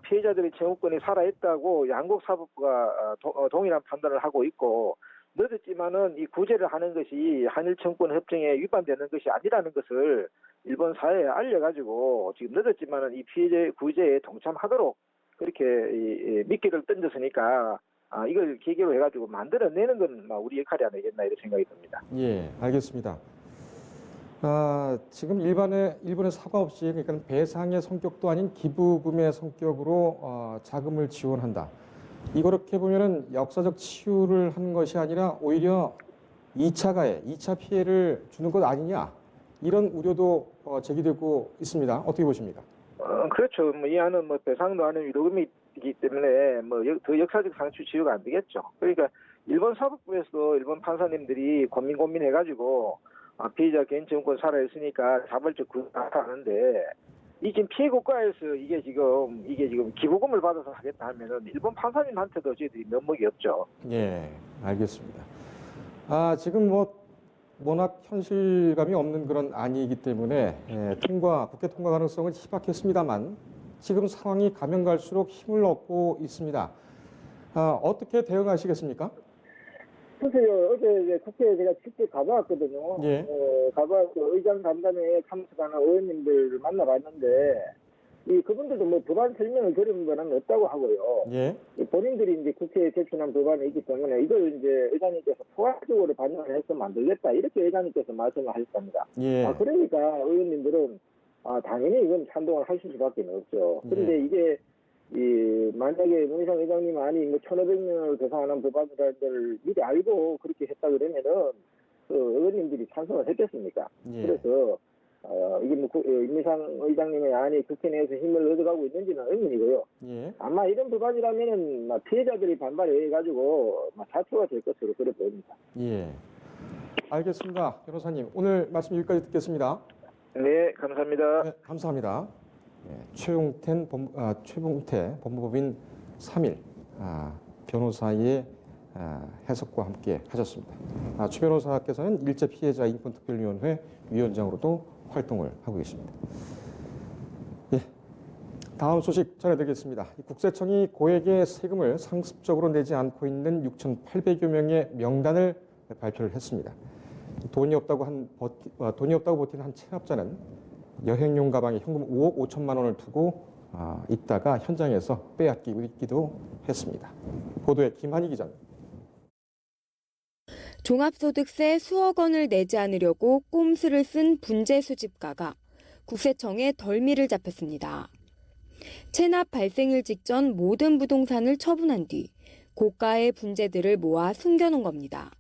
피해자들의 청구권이 살아있다고 양국 사법부가 동일한 판단을 하고 있고, 늦었지만은 이 구제를 하는 것이 한일 청구권 협정에 위반되는 것이 아니라는 것을 일본 사회에 알려가지고 지금 늦었지만은 이 피해자 구제에 동참하도록 그렇게 미끼를 던졌으니까 이걸 계기로 해가지고 만들어내는 건 우리 역할이 아니겠나 이런 생각이 듭니다. 예, 알겠습니다. 지금 일본의 사과 없이, 그러니까 배상의 성격도 아닌 기부금의 성격으로 자금을 지원한다. 이렇게 보면은 역사적 치유를 하는 것이 아니라 오히려 2차 가해, 2차 피해를 주는 것 아니냐, 이런 우려도 제기되고 있습니다. 어떻게 보십니까? 그렇죠. 이 안은 배상도 아닌 위로금이기 때문에 더 역사적 상처 치유가 안 되겠죠. 그러니까 일본 사법부에서도 일본 판사님들이 고민해가지고 피해자 개인 청구권 살아있으니까 자발적 구제를 하는데, 이 지금 피해 국가에서 이게 지금 기부금을 받아서 하겠다 하면은 일본 판사님한테도 저희들이 면목이 없죠. 예, 알겠습니다. 지금 워낙 현실감이 없는 그런 안이기 때문에 국회 통과 가능성은 희박했습니다만 지금 상황이 가면 갈수록 힘을 얻고 있습니다. 어떻게 대응하시겠습니까? 글쎄요, 어제 이제 국회에 제가 직접 가봐왔거든요. 예. 가봐서 의장 간담회에 참석하는 의원님들을 만나봤는데, 그분들도 법안 설명을 드리는 거는 없다고 하고요. 예. 본인들이 이제 국회에 제출한 법안이 있기 때문에 이걸 이제 의장님께서 포괄적으로 반영을 해서 만들겠다, 이렇게 의장님께서 말씀을 하셨답니다. 예. 그러니까 의원님들은 당연히 이건 찬동을 하실 수밖에 없죠. 그런데 이게 만약에 문희상 의장님 안이 1,500명을 대상하는 법안을 미리 알고 그렇게 했다 그러면은 의원님들이 찬성을 했겠습니까? 예. 그래서 이게 문희상 의장님의 안이 국회 내에서 힘을 얻어가고 있는지는 의문이고요. 예. 아마 이런 법안이라면은 피해자들이 반발해가지고 사초가 될 것으로 그래 보입니다. 예. 알겠습니다. 변호사님, 오늘 말씀 여기까지 듣겠습니다. 네, 감사합니다. 네, 감사합니다. 최봉태 법무법인 3일 변호사의 해석과 함께 하셨습니다. 최 변호사께서는 일제 피해자 인권특별위원회 위원장으로도 활동을 하고 계십니다. 예, 다음 소식 전해드리겠습니다. 국세청이 고액의 세금을 상습적으로 내지 않고 있는 6,800여 명의 명단을 발표를 했습니다. 돈이 없다고 버틴 한 체납자는 여행용 가방에 현금 5억 5천만 원을 두고 있다가 현장에서 빼앗기고 있기도 했습니다. 보도에 김한희 기자입니다. 종합소득세 수억 원을 내지 않으려고 꼼수를 쓴 분재 수집가가 국세청에 덜미를 잡혔습니다. 체납 발생일 직전 모든 부동산을 처분한 뒤 고가의 분재들을 모아 숨겨놓은 겁니다.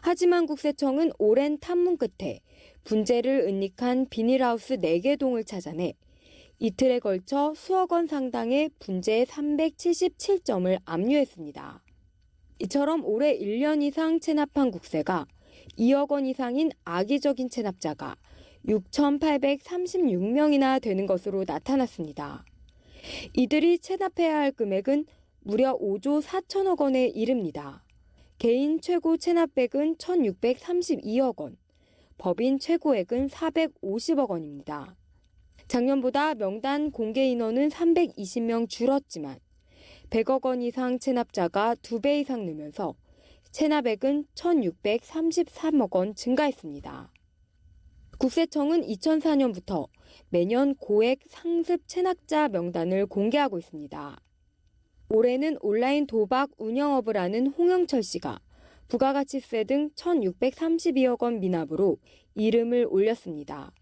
하지만 국세청은 오랜 탐문 끝에 분재를 은닉한 비닐하우스 4개 동을 찾아내 이틀에 걸쳐 수억 원 상당의 분재 377점을 압류했습니다. 이처럼 올해 1년 이상 체납한 국세가 2억 원 이상인 악의적인 체납자가 6,836명이나 되는 것으로 나타났습니다. 이들이 체납해야 할 금액은 무려 5조 4천억 원에 이릅니다. 개인 최고 체납액은 1,632억 원, 법인 최고액은 450억 원입니다. 작년보다 명단 공개 인원은 320명 줄었지만 100억 원 이상 체납자가 2배 이상 늘면서 체납액은 1,633억 원 증가했습니다. 국세청은 2004년부터 매년 고액 상습 체납자 명단을 공개하고 있습니다. 올해는 온라인 도박 운영업을 하는 홍영철 씨가 부가가치세 등 1,632억 원 미납으로 이름을 올렸습니다.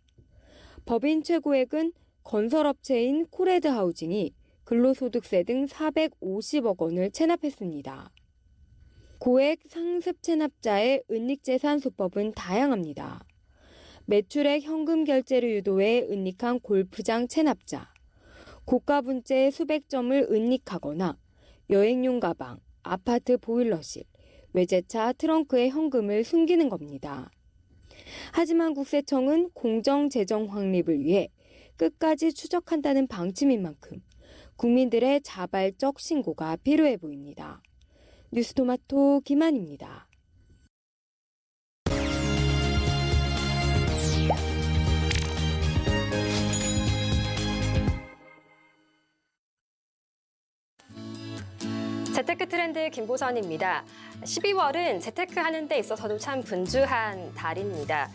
법인 최고액은 건설업체인 코레드 하우징이 근로소득세 등 450억 원을 체납했습니다. 고액 상습 체납자의 은닉재산 수법은 다양합니다. 매출액 현금 결제를 유도해 은닉한 골프장 체납자, 고가 분재 수백 점을 은닉하거나 여행용 가방, 아파트 보일러실, 외제차 트렁크에 현금을 숨기는 겁니다. 하지만 국세청은 공정 재정 확립을 위해 끝까지 추적한다는 방침인 만큼 국민들의 자발적 신고가 필요해 보입니다. 뉴스토마토 김한입니다. 재테크 트렌드 김보선입니다. 12월은 재테크 하는 데 있어서도 참 분주한 달입니다.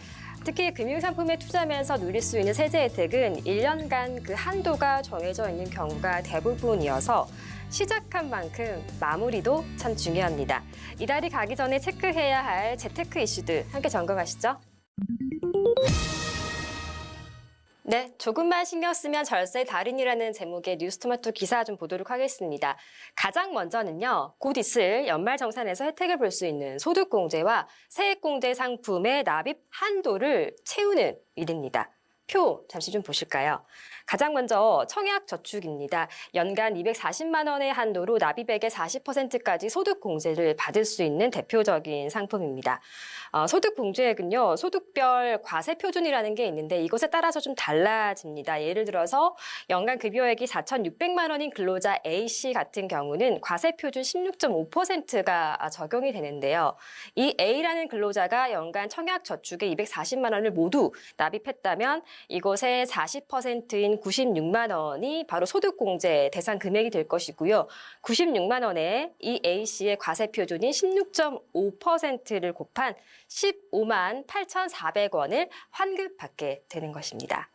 특히 금융상품에 투자하면서 누릴 수 있는 세제 혜택은 1년간 그 한도가 정해져 있는 경우가 대부분이어서 시작한 만큼 마무리도 참 중요합니다. 이달이 가기 전에 체크해야 할 재테크 이슈들 함께 점검하시죠. 네, 조금만 신경 쓰면 절세 달인이라는 제목의 뉴스토마토 기사 좀 보도록 하겠습니다. 가장 먼저는요, 곧 있을 연말정산에서 혜택을 볼 수 있는 소득공제와 세액공제 상품의 납입 한도를 채우는 일입니다. 표 잠시 좀 보실까요? 가장 먼저 청약저축입니다. 연간 240만 원의 한도로 납입액의 40%까지 소득공제를 받을 수 있는 대표적인 상품입니다. 소득공제액은요, 소득별 과세표준이라는 게 있는데 이것에 따라서 좀 달라집니다. 예를 들어서 연간 급여액이 4,600만 원인 근로자 A씨 같은 경우는 과세표준 16.5%가 적용이 되는데요. 이 A라는 근로자가 연간 청약저축에 240만 원을 모두 납입했다면 이것의 40%인 96만 원이 바로 소득공제 대상 금액이 될 것이고요. 96만 원에 이 A씨의 과세표준인 16.5%를 곱한 15만 8,400원을 환급받게 되는 것입니다.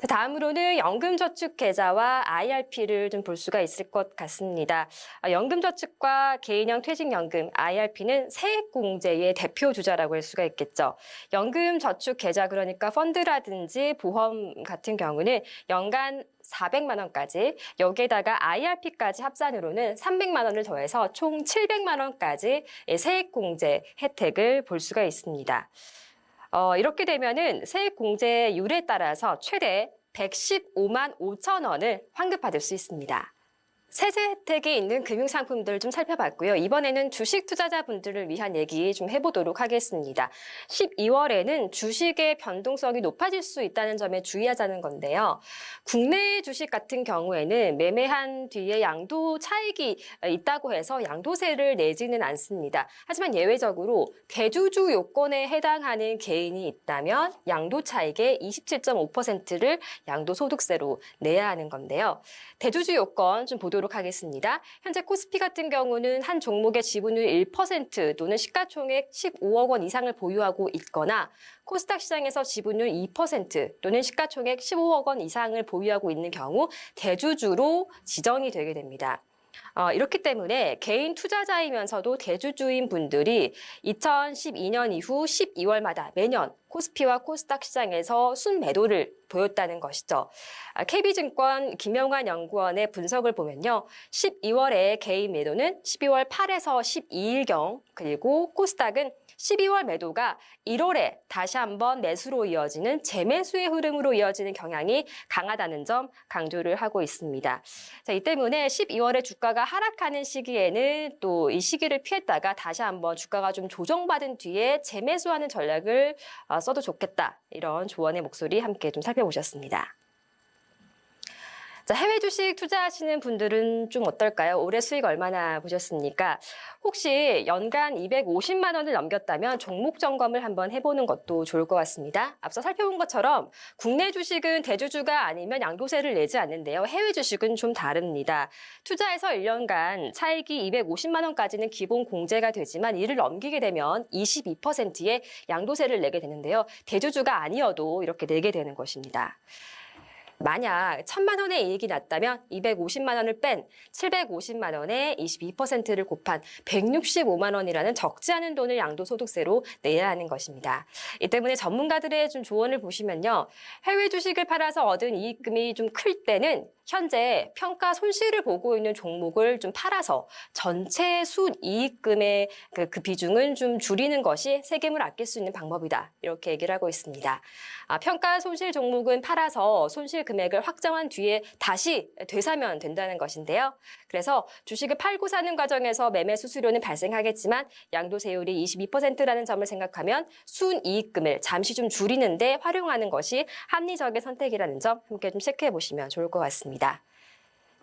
다음으로는 연금저축계좌와 IRP를 좀 볼 수가 있을 것 같습니다. 연금저축과 개인형 퇴직연금, IRP는 세액공제의 대표 주자라고 할 수가 있겠죠. 연금저축계좌, 그러니까 펀드라든지 보험 같은 경우는 연간 400만 원까지, 여기에다가 IRP까지 합산으로는 300만 원을 더해서 총 700만 원까지 세액공제 혜택을 볼 수가 있습니다. 이렇게 되면은 세액공제율에 따라서 최대 115만 5천 원을 환급받을 수 있습니다. 세제 혜택이 있는 금융상품들 좀 살펴봤고요. 이번에는 주식 투자자분들을 위한 얘기 좀 해보도록 하겠습니다. 12월에는 주식의 변동성이 높아질 수 있다는 점에 주의하자는 건데요. 국내 주식 같은 경우에는 매매한 뒤에 양도 차익이 있다고 해서 양도세를 내지는 않습니다. 하지만 예외적으로 대주주 요건에 해당하는 개인이 있다면 양도 차익의 27.5%를 양도소득세로 내야 하는 건데요. 대주주 요건 좀 보도록 하겠습니다. 현재 코스피 같은 경우는 한 종목의 지분율 1% 또는 시가총액 15억 원 이상을 보유하고 있거나 코스닥 시장에서 지분율 2% 또는 시가총액 15억 원 이상을 보유하고 있는 경우 대주주로 지정이 되게 됩니다. 이렇기 때문에 개인 투자자이면서도 대주주인 분들이 2012년 이후 12월마다 매년 코스피와 코스닥 시장에서 순매도를 보였다는 것이죠. KB증권 김영환 연구원의 분석을 보면요. 12월에 개인 매도는 12월 8에서 12일경, 그리고 코스닥은 12월 매도가 1월에 다시 한번 매수로 이어지는 재매수의 흐름으로 이어지는 경향이 강하다는 점 강조를 하고 있습니다. 자, 이 때문에 12월에 주가가 하락하는 시기에는 또 이 시기를 피했다가 다시 한번 주가가 좀 조정받은 뒤에 재매수하는 전략을 써도 좋겠다. 이런 조언의 목소리 함께 좀 살펴보셨습니다. 자, 해외 주식 투자하시는 분들은 좀 어떨까요? 올해 수익 얼마나 보셨습니까? 혹시 연간 250만 원을 넘겼다면 종목 점검을 한번 해보는 것도 좋을 것 같습니다. 앞서 살펴본 것처럼 국내 주식은 대주주가 아니면 양도세를 내지 않는데요. 해외 주식은 좀 다릅니다. 투자해서 1년간 차익이 250만 원까지는 기본 공제가 되지만 이를 넘기게 되면 22%의 양도세를 내게 되는데요. 대주주가 아니어도 이렇게 내게 되는 것입니다. 만약 1,000만 원의 이익이 났다면 250만 원을 뺀 750만 원에 22%를 곱한 165만 원이라는 적지 않은 돈을 양도소득세로 내야 하는 것입니다. 이 때문에 전문가들의 좀 조언을 보시면요. 해외 주식을 팔아서 얻은 이익금이 좀 클 때는 현재 평가 손실을 보고 있는 종목을 좀 팔아서 전체 순이익금의 그 비중은 좀 줄이는 것이 세금을 아낄 수 있는 방법이다. 이렇게 얘기를 하고 있습니다. 평가 손실 종목은 팔아서 손실 금액을 확정한 뒤에 다시 되사면 된다는 것인데요. 그래서 주식을 팔고 사는 과정에서 매매 수수료는 발생하겠지만 양도세율이 22%라는 점을 생각하면 순이익금을 잠시 좀 줄이는데 활용하는 것이 합리적인 선택이라는 점 함께 좀 체크해 보시면 좋을 것 같습니다.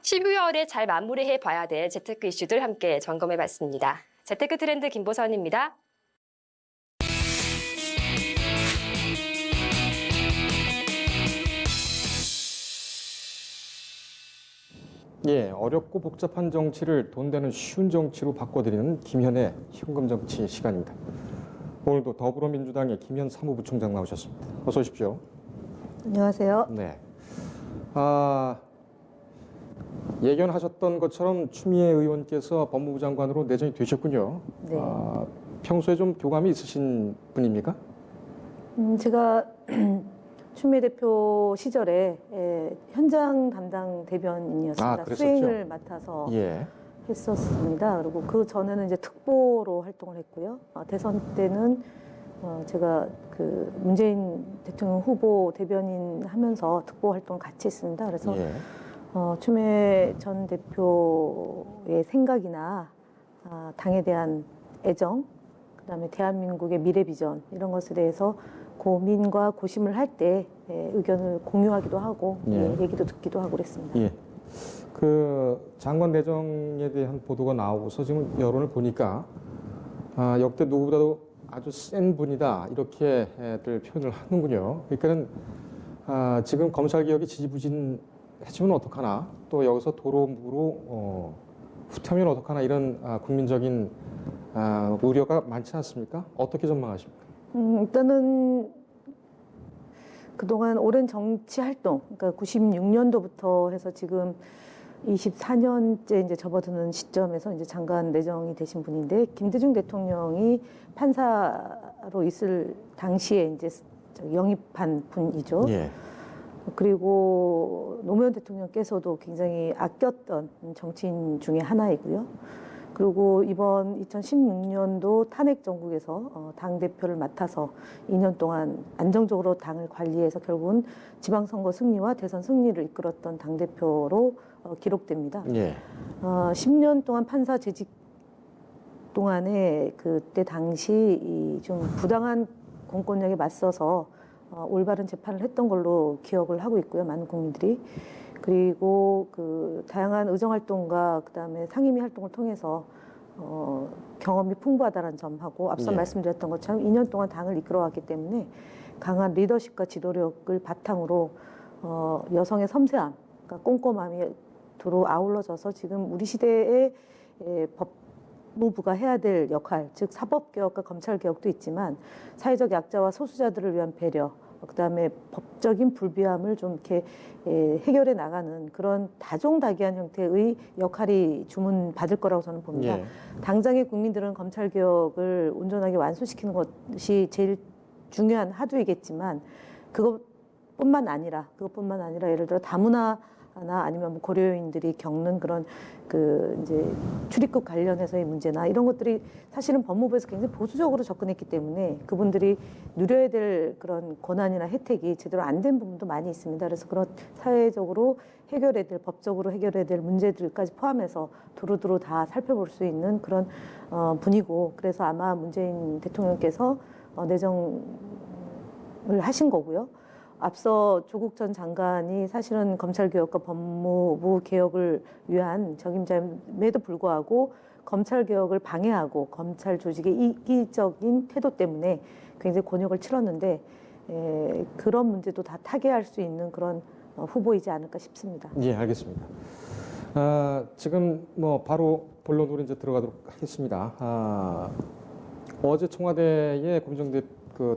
12월에 잘 마무리해 봐야 될 재테크 이슈들 함께 점검해 봤습니다. 재테크 트렌드 김보선입니다. 예, 어렵고 복잡한 정치를 돈 되는 쉬운 정치로 바꿔드리는 김현의 현금 정치 시간입니다. 오늘도 더불어민주당의 김현 사무부총장 나오셨습니다. 어서 오십시오. 안녕하세요. 네. 예견하셨던 것처럼 추미애 의원께서 법무부 장관으로 내정이 되셨군요. 네. 평소에 좀 교감이 있으신 분입니까? 제가 추미애 대표 시절에 현장 담당 대변인이었습니다. 그랬었죠. 수행을 맡아서 예. 했었습니다. 그리고 그 전에는 이제 특보로 활동을 했고요. 대선 때는 제가 그 문재인 대통령 후보 대변인 하면서 특보 활동을 같이 했습니다. 그래서 예. 추미애 전 대표의 생각이나 당에 대한 애정, 그다음에 대한민국의 미래 비전 이런 것에 대해서 고민과 고심을 할 때 의견을 공유하기도 하고 얘기도 듣기도 하고 그랬습니다. 예. 그 장관 내정에 대한 보도가 나오고서 지금 여론을 보니까 역대 누구보다도 아주 센 분이다 이렇게들 표현을 하는군요. 그러니까는 지금 검찰 개혁이 지지부진해지면 어떡하나, 또 여기서 도로무로 후퇴하면 어떡하나, 이런 국민적인 우려가 많지 않습니까? 어떻게 전망하십니까? 일단은 그동안 오랜 정치 활동, 그러니까 96년도부터 해서 지금 24년째 이제 접어드는 시점에서 이제 장관 내정이 되신 분인데, 김대중 대통령이 판사로 있을 당시에 이제 영입한 분이죠. 예. 그리고 노무현 대통령께서도 굉장히 아꼈던 정치인 중에 하나이고요. 그리고 이번 2016년도 탄핵 정국에서 당대표를 맡아서 2년 동안 안정적으로 당을 관리해서 결국은 지방선거 승리와 대선 승리를 이끌었던 당대표로 기록됩니다. 예. 10년 동안 판사 재직 동안에 그때 당시 좀 부당한 공권력에 맞서서 올바른 재판을 했던 걸로 기억을 하고 있고요. 많은 국민들이. 그리고 그 다양한 의정활동과 그다음에 상임위 활동을 통해서 경험이 풍부하다는 점하고 앞서 말씀드렸던 것처럼 2년 동안 당을 이끌어왔기 때문에 강한 리더십과 지도력을 바탕으로 여성의 섬세함, 그러니까 꼼꼼함이 두루 아울러져서 지금 우리 시대의 법무부가 해야 될 역할, 즉 사법개혁과 검찰개혁도 있지만 사회적 약자와 소수자들을 위한 배려, 그다음에 법적인 불비함을 좀 이렇게 해결해 나가는 그런 다종다기한 형태의 역할이 주문받을 거라고 저는 봅니다. 예. 당장의 국민들은 검찰개혁을 온전하게 완수시키는 것이 제일 중요한 하두이겠지만 그것뿐만 아니라 예를 들어 다문화나 아니면 뭐 고려인들이 겪는 그런 그 이제 출입국 관련해서의 문제나 이런 것들이 사실은 법무부에서 굉장히 보수적으로 접근했기 때문에 그분들이 누려야 될 그런 권한이나 혜택이 제대로 안 된 부분도 많이 있습니다. 그래서 그런 사회적으로 해결해야 될, 법적으로 해결해야 될 문제들까지 포함해서 두루두루 다 살펴볼 수 있는 그런 분이고, 그래서 아마 문재인 대통령께서 내정을 하신 거고요. 앞서 조국 전 장관이 사실은 검찰개혁과 법무부 개혁을 위한 적임자임에도 불구하고 검찰개혁을 방해하고 검찰 조직의 이기적인 태도 때문에 굉장히 곤욕을 치렀는데 그런 문제도 다 타개할 수 있는 그런 후보이지 않을까 싶습니다. 예, 알겠습니다. 지금 뭐 바로 본론으로 이제 들어가도록 하겠습니다. 어제 청와대의 고민정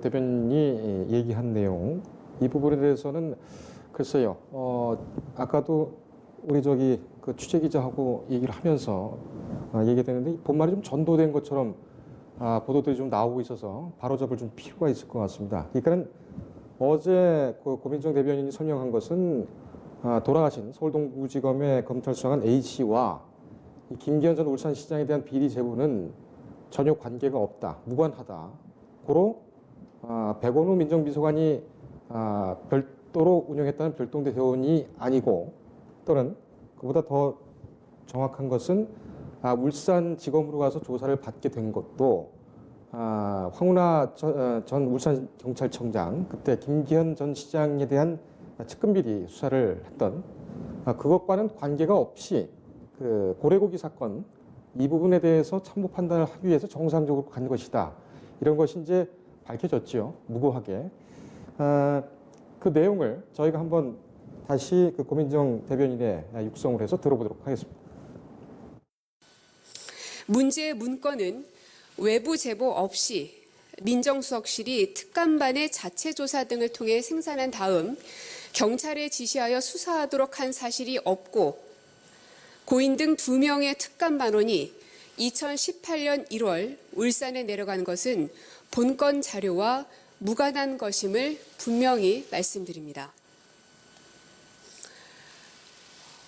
대변인이 얘기한 내용, 이 부분에 대해서는 글쎄요, 아까도 우리 그 취재 기자하고 얘기를 하면서 얘기되는데 본말이 좀 전도된 것처럼 보도들이 좀 나오고 있어서 바로잡을 좀 필요가 있을 것 같습니다. 그러니까는 어제 그 고민정 대변인이 설명한 것은 돌아가신 서울동부지검의 검찰 수사관 A씨와 이 김기현 전 울산시장에 대한 비리 제보는 전혀 관계가 없다, 무관하다. 고로 백원우 민정비서관이 별도로 운영했다는 별동대 회원이 아니고, 또는 그보다 더 정확한 것은 울산지검으로 가서 조사를 받게 된 것도 황운하 전 울산경찰청장, 그때 김기현 전 시장에 대한 측근비리 수사를 했던 그것과는 관계가 없이 그 고래고기 사건 이 부분에 대해서 참모 판단을 하기 위해서 정상적으로 간 것이다. 이런 것이 이제 밝혀졌죠. 무고하게. 그 내용을 저희가 한번 다시 그 고민정 대변인의 육성을 해서 들어보도록 하겠습니다. 문제의 문건은 외부 제보 없이 민정수석실이 특감반의 자체 조사 등을 통해 생산한 다음 경찰에 지시하여 수사하도록 한 사실이 없고, 고인 등 2명의 특감반원이 2018년 1월 울산에 내려간 것은 본건 자료와 무관한 것임을 분명히 말씀드립니다.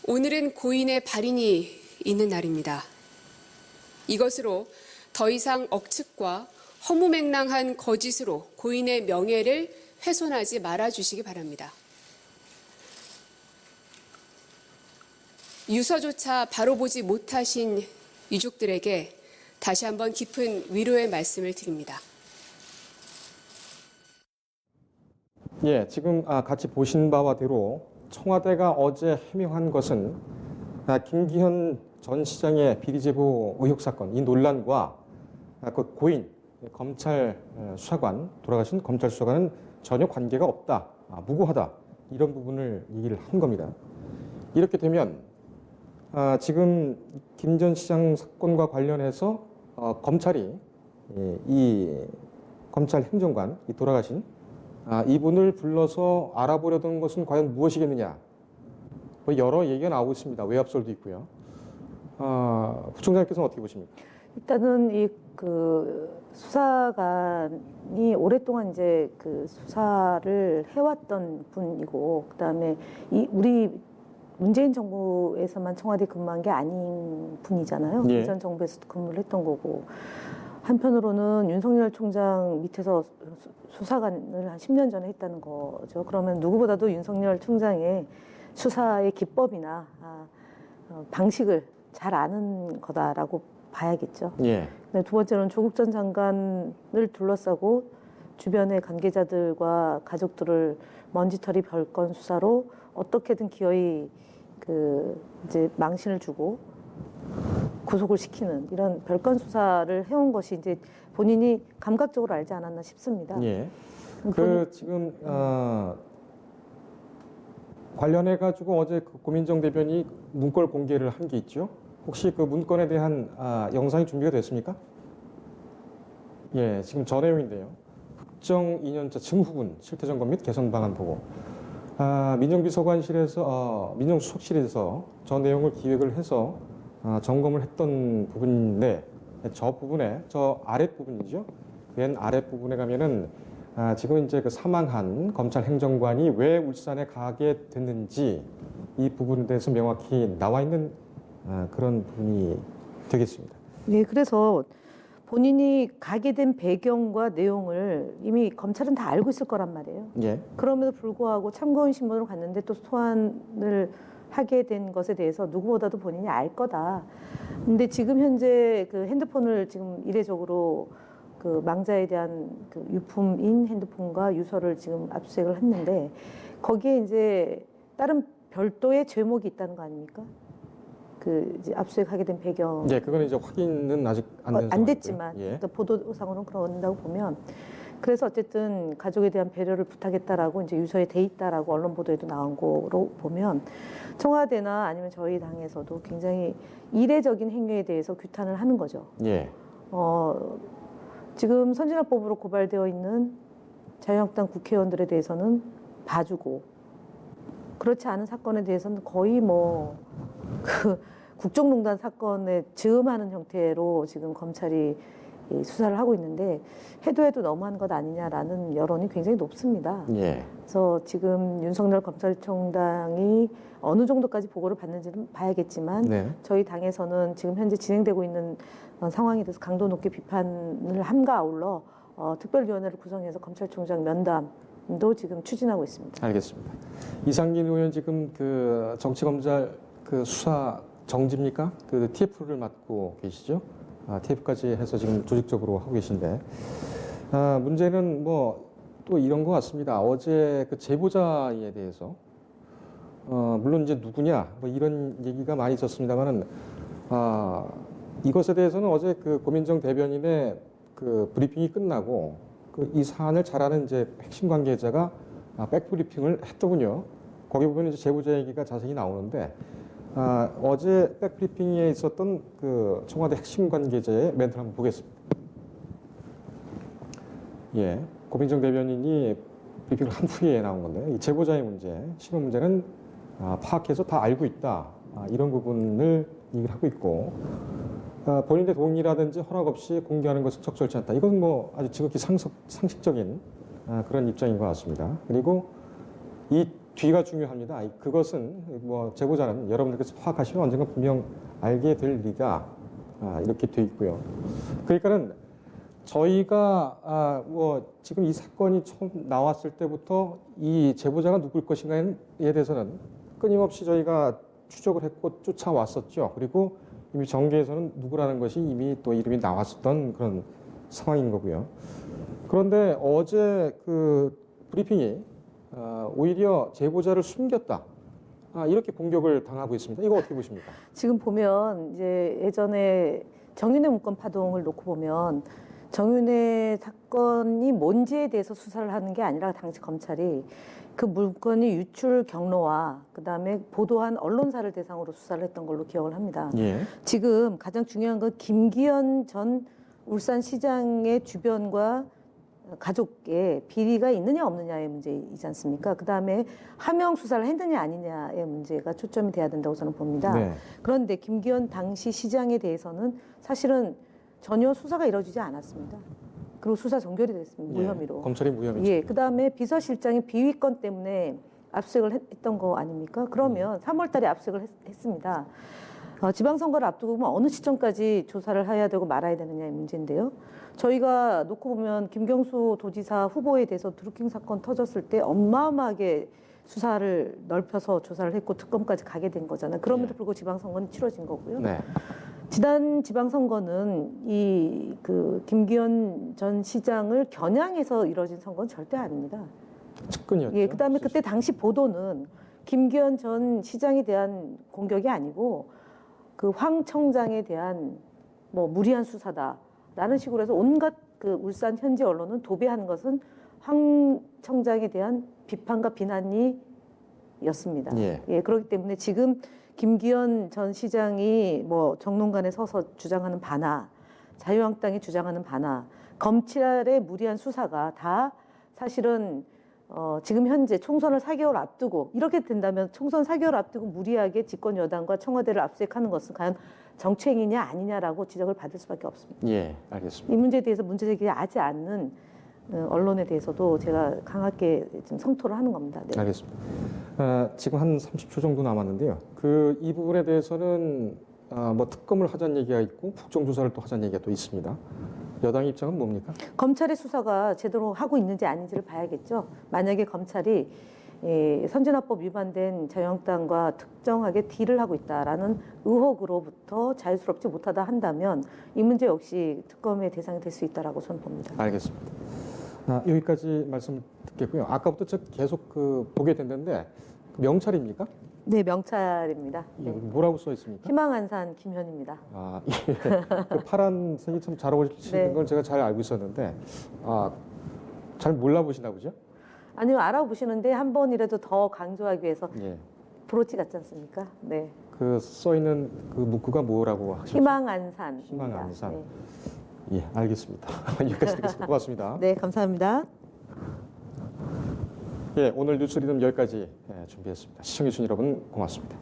오늘은 고인의 발인이 있는 날입니다. 이것으로 더 이상 억측과 허무맹랑한 거짓으로 고인의 명예를 훼손하지 말아주시기 바랍니다. 유서조차 바로 보지 못하신 유족들에게 다시 한번 깊은 위로의 말씀을 드립니다. 예, 지금 같이 보신 바와대로 청와대가 어제 해명한 것은 김기현 전 시장의 비리 제보 의혹 사건, 이 논란과 그 고인 검찰 수사관, 돌아가신 검찰 수사관은 전혀 관계가 없다, 무고하다, 이런 부분을 얘기를 한 겁니다. 이렇게 되면 지금 김 전 시장 사건과 관련해서 검찰이 이 검찰 행정관, 이 돌아가신 이분을 불러서 알아보려던 것은 과연 무엇이겠느냐, 뭐 여러 얘기가 나오고 있습니다. 외압설도 있고요. 부총장님께서는 어떻게 보십니까? 일단은 이 그 수사관이 오랫동안 이제 그 수사를 해왔던 분이고, 그다음에 이 우리 문재인 정부에서만 청와대 근무한 게 아닌 분이잖아요. 예. 이전 정부에서도 근무를 했던 거고, 한편으로는 윤석열 총장 밑에서 수사관을 한 10년 전에 했다는 거죠. 그러면 누구보다도 윤석열 총장의 수사의 기법이나 방식을 잘 아는 거다라고 봐야겠죠. 예. 두 번째로는 조국 전 장관을 둘러싸고 주변의 관계자들과 가족들을 먼지털이 별건 수사로 어떻게든 기어이 이제 망신을 주고 구속을 시키는 이런 별건 수사를 해온 것이 이제 본인이 감각적으로 알지 않았나 싶습니다. 예. 지금 관련해 가지고 어제 그 고민정 대변인이 문건 공개를 한 게 있죠. 혹시 그 문건에 대한 영상이 준비가 됐습니까? 예, 지금 저 내용인데요. 국정 2년차 증후군 실태 점검 및 개선 방안 보고. 민정비서관실에서 민정수석실에서 저 내용을 기획을 해서 점검을 했던 부분인데, 저 부분에 저 아랫 부분이죠. 맨 아랫 부분에 가면은 지금 이제 그 사망한 검찰 행정관이 왜 울산에 가게 됐는지 이 부분에 대해서 명확히 나와 있는 그런 부분이 되겠습니다. 네, 그래서 본인이 가게 된 배경과 내용을 이미 검찰은 다 알고 있을 거란 말이에요. 예. 그럼에도 불구하고 참고인 신분으로 갔는데 또 소환을 하게 된 것에 대해서 누구보다도 본인이 알 거다. 근데 지금 현재 그 핸드폰을 지금 이례적으로 그 망자에 대한 그 유품인 핸드폰과 유서를 지금 압수수색을 했는데, 거기에 이제 다른 별도의 죄목이 있다는 거 아닙니까? 그 이제 압수수색하게 된 배경. 네, 그거는 이제 확인은 아직 안 됐지만, 예. 그러니까 보도상으로는 그런다고 보면, 그래서 어쨌든 가족에 대한 배려를 부탁했다라고 이제 유서에 돼 있다라고 언론 보도에도 나온 거로 보면, 청와대나 아니면 저희 당에서도 굉장히 이례적인 행위에 대해서 규탄을 하는 거죠. 예. 지금 선진화법으로 고발되어 있는 자유한국당 국회의원들에 대해서는 봐주고, 그렇지 않은 사건에 대해서는 거의 뭐 그 국정농단 사건에 즈음하는 형태로 지금 검찰이 이 수사를 하고 있는데 해도 너무한 것 아니냐라는 여론이 굉장히 높습니다. 예. 그래서 지금 윤석열 검찰총장이 어느 정도까지 보고를 받는지는 봐야겠지만 네. 저희 당에서는 지금 현재 진행되고 있는 상황에 대해서 강도 높게 비판을 함과 아울러 특별위원회를 구성해서 검찰총장 면담도 지금 추진하고 있습니다. 알겠습니다. 이상민 의원 지금 그 정치검찰 그 수사 정지입니까? 그 TF를 맡고 계시죠? TF까지 해서 지금 조직적으로 하고 계신데 문제는 뭐 또 이런 것 같습니다. 어제 그 제보자에 대해서 물론 이제 누구냐 뭐 이런 얘기가 많이 있었습니다만은 이것에 대해서는 어제 그 고민정 대변인의 그 브리핑이 끝나고 그 이 사안을 잘 아는 이제 핵심 관계자가 백브리핑을 했더군요. 거기 보면 이제 제보자 얘기가 자세히 나오는데 어제 백브리핑에 있었던 그 청와대 핵심 관계자의 멘트를 한번 보겠습니다. 예, 고민정 대변인이 브리핑을 한 후에 나온 건데 이 제보자의 문제, 실무 문제는 파악해서 다 알고 있다. 이런 부분을 얘기를 하고 있고 본인의 동의라든지 허락 없이 공개하는 것은 적절치 않다. 이건 뭐 아주 지극히 상식적인 그런 입장인 것 같습니다. 그리고 이 뒤가 중요합니다. 그것은 뭐 제보자는 여러분들께서 파악하시면 언젠가 분명 알게 될 리가 이렇게 돼 있고요. 그러니까는 저희가 뭐 지금 이 사건이 처음 나왔을 때부터 이 제보자가 누굴 것인가에 대해서는 끊임없이 저희가 추적을 했고 쫓아왔었죠. 그리고 이미 정계에서는 누구라는 것이 이미 또 이름이 나왔었던 그런 상황인 거고요. 그런데 어제 그 브리핑이 오히려 제보자를 숨겼다. 이렇게 공격을 당하고 있습니다. 이거 어떻게 보십니까? 지금 보면 이제 예전에 정윤회 문건 파동을 놓고 보면 정윤회 사건이 뭔지에 대해서 수사를 하는 게 아니라 당시 검찰이 그 문건이 유출 경로와 그다음에 보도한 언론사를 대상으로 수사를 했던 걸로 기억을 합니다. 예. 지금 가장 중요한 건 김기현 전 울산시장의 주변과 가족에 비리가 있느냐 없느냐의 문제이지 않습니까? 그다음에 하명 수사를 했느냐 아니냐의 문제가 초점이 돼야 된다고 저는 봅니다. 네. 그런데 김기현 당시 시장에 대해서는 사실은 전혀 수사가 이루어지지 않았습니다. 그리고 수사 종결이 됐습니다. 무혐의로. 검찰이 무혐의죠. 예, 그다음에 비서실장이 비위건 때문에 압수수색을 했던 거 아닙니까? 그러면 3월 달에 압수수색을 했습니다. 지방선거를 앞두고 보면 어느 시점까지 조사를 해야 되고 말아야 되느냐의 문제인데요. 저희가 놓고 보면 김경수 도지사 후보에 대해서 드루킹 사건 터졌을 때 어마어마하게 수사를 넓혀서 조사를 했고 특검까지 가게 된 거잖아요. 그럼에도 불구하고 지방선거는 치러진 거고요. 네. 지난 지방선거는 이 그 김기현 전 시장을 겨냥해서 이뤄진 선거는 절대 아닙니다. 측근이었죠. 예, 그다음에 그때 당시 보도는 김기현 전 시장에 대한 공격이 아니고 그 황 청장에 대한 뭐 무리한 수사다라는 식으로 해서 온갖 그 울산 현지 언론은 도배한 것은 황 청장에 대한 비판과 비난이었습니다. 예. 그렇기 때문에 지금 김기현 전 시장이 뭐 정론관에 서서 주장하는 바나 자유한국당이 주장하는 바나 검찰의 무리한 수사가 다 사실은 지금 현재 총선을 4개월 앞두고 이렇게 된다면 총선 4개월 앞두고 무리하게 집권 여당과 청와대를 압수수색하는 것은 과연 정치행위냐 아니냐라고 지적을 받을 수밖에 없습니다. 예, 알겠습니다. 이 문제에 대해서 문제 제기하지 않는 언론에 대해서도 제가 강하게 지금 성토를 하는 겁니다. 네. 알겠습니다. 지금 한 30초 정도 남았는데요. 이 부분에 대해서는 뭐 특검을 하자는 얘기가 있고 국정조사를 또 하자는 얘기가 또 있습니다. 여당 입장은 뭡니까? 검찰의 수사가 제대로 하고 있는지 아닌지를 봐야겠죠. 만약에 검찰이 선진화법 위반된 자유한국당과 특정하게 딜을 하고 있다라는 의혹으로부터 자유스럽지 못하다 한다면 이 문제 역시 특검의 대상이 될 수 있다라고 저는 봅니다. 알겠습니다. 여기까지 말씀 듣겠고요. 아까부터 계속 보게 됐는데 명찰입니까? 네, 명찰입니다. 예, 뭐라고 써 있습니까? 희망안산 김현입니다. 예. 그 파란색이 참 잘 어울리시는 네. 걸 제가 잘 알고 있었는데 잘 몰라보시나 보죠? 아니요, 알아보시는데 한 번이라도 더 강조하기 위해서 예. 브로치 같지 않습니까? 네. 써 있는 그 문구가 뭐라고 하셨죠? 희망안산. 희망안산. 네. 예, 알겠습니다. 여기까지 듣겠습니다. 고맙습니다. 네, 감사합니다. 예, 오늘 뉴스 리듬 여기까지 준비했습니다. 시청해주신 여러분 고맙습니다.